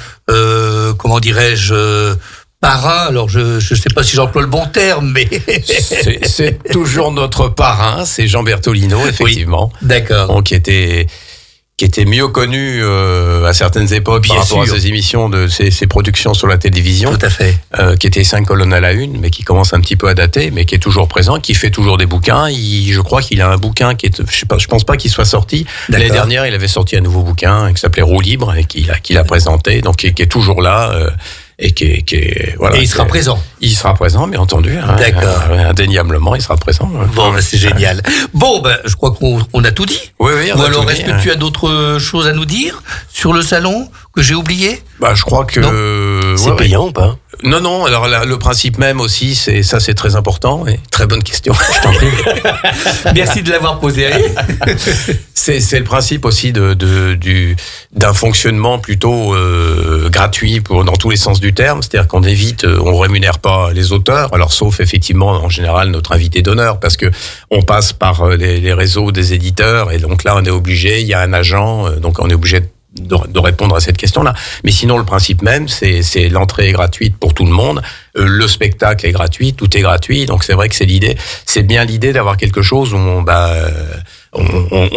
comment dirais-je, parrain. Alors je sais pas si j'emploie le bon terme, mais c'est toujours notre parrain, c'est Jean Bertolino, effectivement. Oui, d'accord. Donc, qui était mieux connu à certaines époques Bien par rapport sûr. à ses émissions, ses productions sur la télévision. Tout à fait. Qui était 5 colonnes à la une, mais qui commence un petit peu à dater, mais qui est toujours présent, qui fait toujours des bouquins. Je crois qu'il a un bouquin qui est, je pense pas qu'il soit sorti. D'accord. L'année dernière, il avait sorti un nouveau bouquin qui s'appelait Roue libre et qu'il a présenté, donc qui est toujours là. Et voilà. Et il sera présent. Il sera présent, bien entendu. Hein, D'accord. Indéniablement, il sera présent. Bon, c'est génial. Bon, je crois qu'on a tout dit. Oui, on Ou a alors, tout est-ce dit, que tu as d'autres choses à nous dire sur le salon que j'ai oublié? Je crois que C'est payant ou pas? Non. Alors le principe même aussi, c'est très important. Et très bonne question. Je t'en prie. Merci de l'avoir posé. C'est le principe aussi d'un fonctionnement plutôt gratuit dans tous les sens du terme. C'est-à-dire qu'on on rémunère pas les auteurs. Alors sauf effectivement en général notre invité d'honneur, parce que on passe par les réseaux des éditeurs et donc là on est obligé. Il y a un agent, donc on est obligé de répondre à cette question-là. Mais sinon, le principe même, c'est l'entrée est gratuite pour tout le monde, le spectacle est gratuit, tout est gratuit. Donc c'est vrai que c'est bien l'idée d'avoir quelque chose où on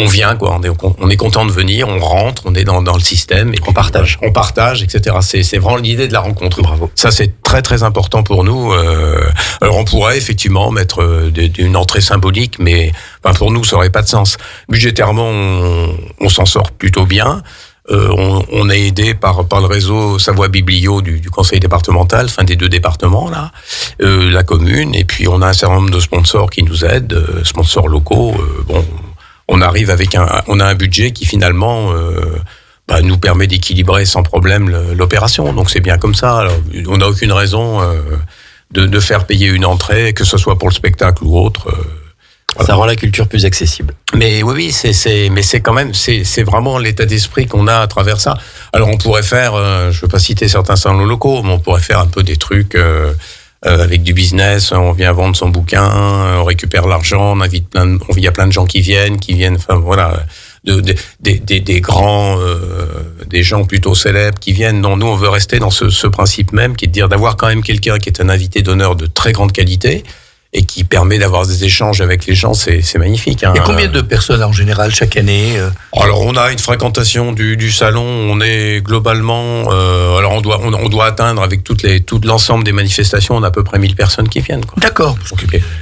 vient, quoi. On est content de venir, on rentre, on est dans le système et On partage. On partage, etc. C'est vraiment l'idée de la rencontre. Bravo. Ça, c'est très très important pour nous. Alors on pourrait effectivement mettre une entrée symbolique, mais pour nous, ça aurait pas de sens. Budgétairement, on s'en sort plutôt bien. On est aidé par le réseau Savoie Biblio du conseil départemental, des deux départements là, la commune, et puis on a un certain nombre de sponsors qui nous aident, sponsors locaux. On arrive on a un budget qui finalement nous permet d'équilibrer sans problème l'opération. Donc c'est bien comme ça. Alors, on n'a aucune raison de faire payer une entrée, que ce soit pour le spectacle ou autre. Ça rend la culture plus accessible. Mais oui, mais c'est quand même, c'est vraiment l'état d'esprit qu'on a à travers ça. Alors on pourrait faire, je veux pas citer certains salons locaux, mais on pourrait faire un peu des trucs avec du business. On vient vendre son bouquin, on récupère l'argent, il y a plein de gens qui viennent, voilà, des grands, des gens plutôt célèbres qui viennent. Non, nous on veut rester dans ce principe même, qui est de dire d'avoir quand même quelqu'un qui est un invité d'honneur de très grande qualité. Et qui permet d'avoir des échanges avec les gens, c'est magnifique. Hein. Il y a combien de personnes en général chaque année? Alors on a une fréquentation du salon, on est globalement, alors on doit atteindre avec tout l'ensemble des manifestations, on a à peu près 1000 personnes qui viennent. Quoi. D'accord.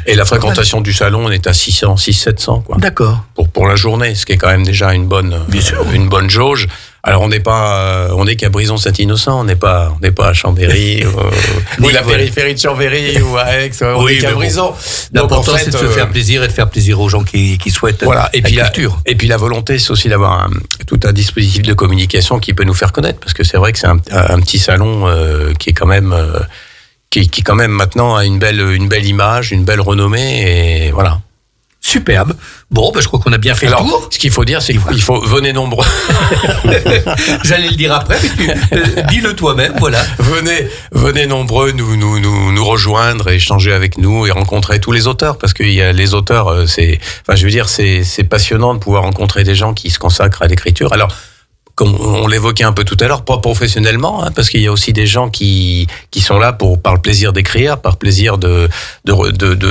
Et la fréquentation du salon, on est à 600-700 quoi. D'accord. Pour la journée, ce qui est quand même déjà une bonne jauge. Alors on est qu'à Brison-Saint-Innocent, on n'est pas à Chambéry ou la périphérie de Chambéry ou à Aix, on est qu'à Brison. L'important c'est de se faire plaisir et de faire plaisir aux gens qui souhaitent et puis culture. Et puis la volonté, c'est aussi d'avoir tout un dispositif de communication qui peut nous faire connaître, parce que c'est vrai que c'est un petit salon qui est quand même qui quand même maintenant a une belle image, une belle renommée, et voilà. Superbe. Bon, je crois qu'on a bien fait le tour. Ce qu'il faut dire, c'est qu'il faut venez nombreux. J'allais le dire après, mais dis-le toi-même, voilà. Venez nombreux nous rejoindre, échanger avec nous et rencontrer tous les auteurs, parce qu'il y a les auteurs, c'est passionnant de pouvoir rencontrer des gens qui se consacrent à l'écriture. Alors, comme on l'évoquait un peu tout à l'heure, pas professionnellement, parce qu'il y a aussi des gens qui sont là par le plaisir d'écrire, par plaisir de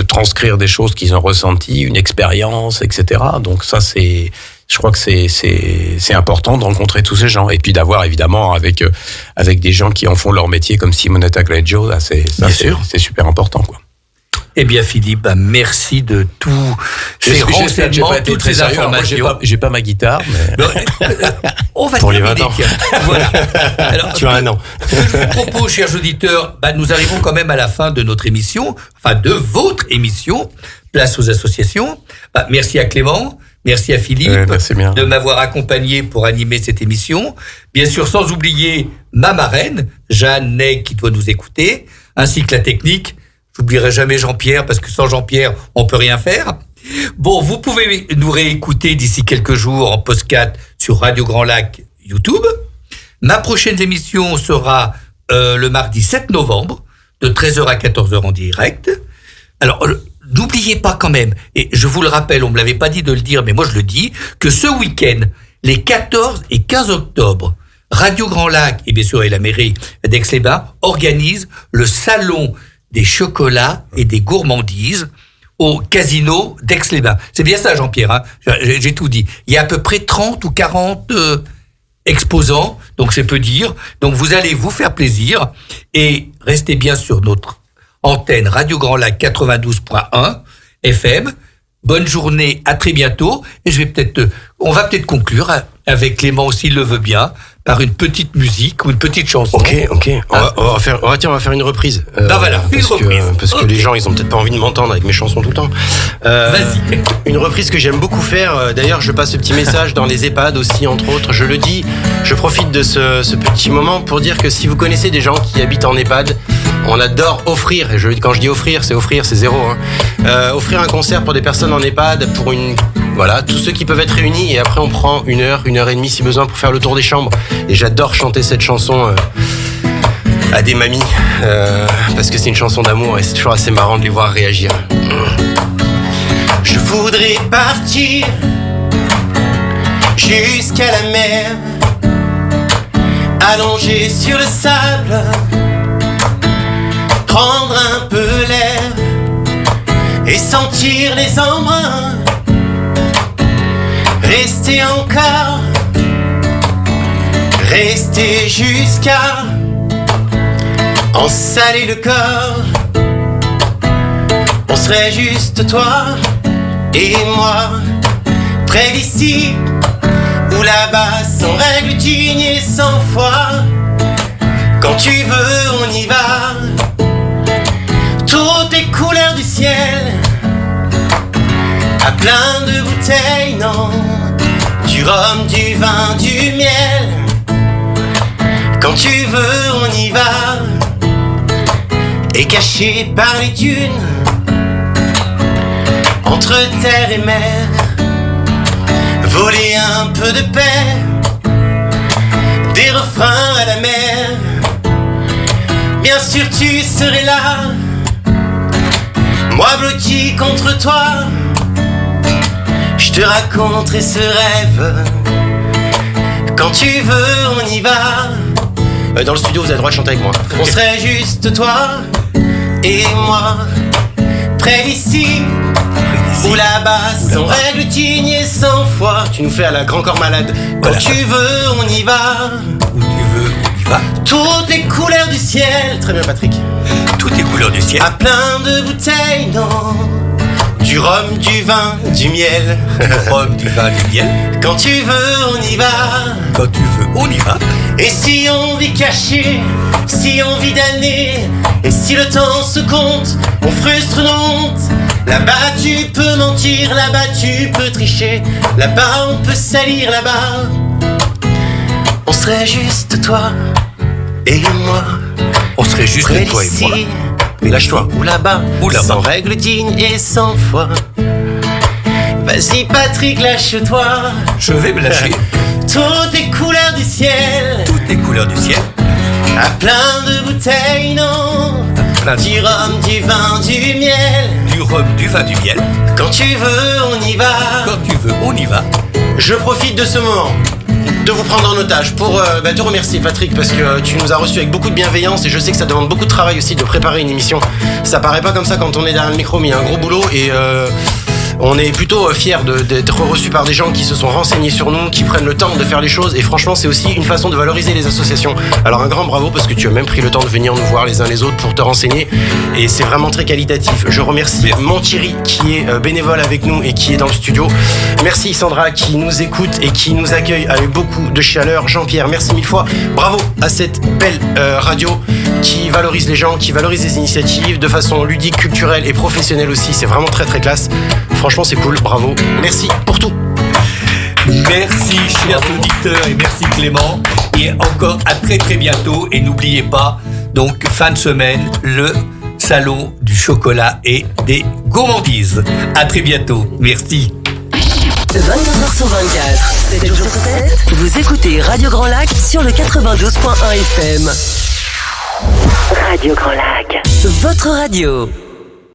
transcrire des choses qu'ils ont ressenties, une expérience, etc. Donc ça, je crois que c'est important de rencontrer tous ces gens, et puis d'avoir évidemment avec des gens qui en font leur métier, comme Simonetta Greggio, c'est super important, quoi. Eh bien, Philippe, merci de tous ces renseignements, toutes ces informations. J'ai pas ma guitare, mais... On va pour les 20 ans. Voilà. Alors, tu as un an. Ce que je vous propose, chers auditeurs, nous arrivons quand même à la fin de notre émission, de votre émission, Place aux associations. Merci à Clément. Merci à Philippe de m'avoir accompagné pour animer cette émission. Bien sûr, sans oublier ma marraine, Jeanne Ney, qui doit nous écouter, ainsi que la technique. J'oublierai jamais Jean-Pierre, parce que sans Jean-Pierre, on peut rien faire. Bon, vous pouvez nous réécouter d'ici quelques jours en podcast sur Radio Grand Lac YouTube. Ma prochaine émission sera le mardi 7 novembre, de 13h à 14h en direct. Alors, n'oubliez pas quand même, et je vous le rappelle, on me l'avait pas dit de le dire, mais moi je le dis, que ce week-end, les 14 et 15 octobre, Radio Grand Lac, et bien sûr et la mairie d'Aix-les-Bains, organisent le salon des chocolats et des gourmandises au casino d'Aix-les-Bains. C'est bien ça, Jean-Pierre, hein, j'ai tout dit. Il y a à peu près 30 ou 40 exposants, donc c'est peu dire. Donc vous allez vous faire plaisir et restez bien sur notre antenne Radio Grand Lac 92.1 FM. Bonne journée, à très bientôt. Et on va peut-être conclure avec Clément, s'il le veut bien, par une petite musique ou une petite chanson. Ok. On va faire une reprise. Voilà, une reprise. Parce que les gens, ils ont peut-être pas envie de m'entendre avec mes chansons tout le temps. Vas-y. Une reprise que j'aime beaucoup faire. D'ailleurs, je passe ce petit message dans les EHPAD aussi, entre autres. Je le dis, je profite de ce petit moment pour dire que si vous connaissez des gens qui habitent en EHPAD, on adore offrir, et quand je dis offrir, c'est zéro. Offrir un concert pour des personnes en EHPAD, tous ceux qui peuvent être réunis, et après on prend une heure et demie si besoin pour faire le tour des chambres. Et j'adore chanter cette chanson à des mamies, parce que c'est une chanson d'amour et c'est toujours assez marrant de les voir réagir. Je voudrais partir jusqu'à la mer, allongé sur le sable, prendre un peu l'air et sentir les embruns, rester encore, rester jusqu'à en saler le corps. On serait juste toi et moi, près d'ici ou là-bas, sans règle, digne et sans foi. Quand tu veux, on y va. Toutes les couleurs du ciel, à plein de bouteilles, non, du rhum, du vin, du miel. Quand tu veux, on y va. Et caché par les dunes, entre terre et mer, voler un peu de paix, des refrains à la mer. Bien sûr tu serais là, moi blotti contre toi. Je te raconterai ce rêve. Quand tu veux, on y va. Dans le studio, vous avez le droit de chanter avec moi. On serait juste toi et moi, près d'ici ou là-bas, sans règle, digne et sans foi. Tu nous fais à la Grand Corps Malade. Quand tu veux, on y va. Où tu veux, on y va. Toutes les couleurs du ciel. Très bien, Patrick. Toutes les couleurs du ciel. À plein de bouteilles, non, Du rhum, du vin, du miel. Du rhum, du vin, du miel. Quand tu veux, on y va. Quand tu veux, on y va. Et si on vit caché, si on vit d'années, et si le temps se compte, on frustre nos hontes. Là-bas tu peux mentir, là-bas tu peux tricher, là-bas on peut salir, là-bas on serait juste toi et moi. On serait juste Près toi et d'ici, moi. Lâche-toi, ou là-bas, Ou là-bas. sans règle digne et sans foi. Vas-y Patrick, lâche-toi. Je vais me lâcher. Toutes les couleurs du ciel, Toutes les couleurs du ciel. à plein de bouteilles, non. Plein de- Du rhum, du vin, du miel. Du rhum, du vin, du miel. Quand tu veux, on y va. Quand tu veux, on y va. Je profite de ce moment de vous prendre en otage pour te remercier Patrick, parce que tu nous as reçus avec beaucoup de bienveillance et je sais que ça demande beaucoup de travail aussi de préparer une émission. Ça paraît pas comme ça quand on est derrière le micro, mais il y a un gros boulot et on est plutôt fiers d'être reçus par des gens qui se sont renseignés sur nous, qui prennent le temps de faire les choses, et franchement c'est aussi une façon de valoriser les associations. Alors un grand bravo parce que tu as même pris le temps de venir nous voir les uns les autres pour te renseigner, et c'est vraiment très qualitatif. Je remercie mon Thierry qui est bénévole avec nous et qui est dans le studio. Merci Sandra qui nous écoute et qui nous accueille avec beaucoup de chaleur. Jean-Pierre, merci mille fois. Bravo à cette belle radio qui valorise les gens, qui valorise les initiatives de façon ludique, culturelle et professionnelle aussi. C'est vraiment très très classe. Franchement, c'est cool, bravo. Merci pour tout. Merci, chers auditeurs, et merci Clément. Et encore à très très bientôt. Et n'oubliez pas, donc, fin de semaine, le salon du chocolat et des gourmandises. À très bientôt. Merci. 24h sur 24, 7 jours sur 7, vous écoutez Radio Grand Lac sur le 92.1 FM. Radio Grand Lac, votre radio.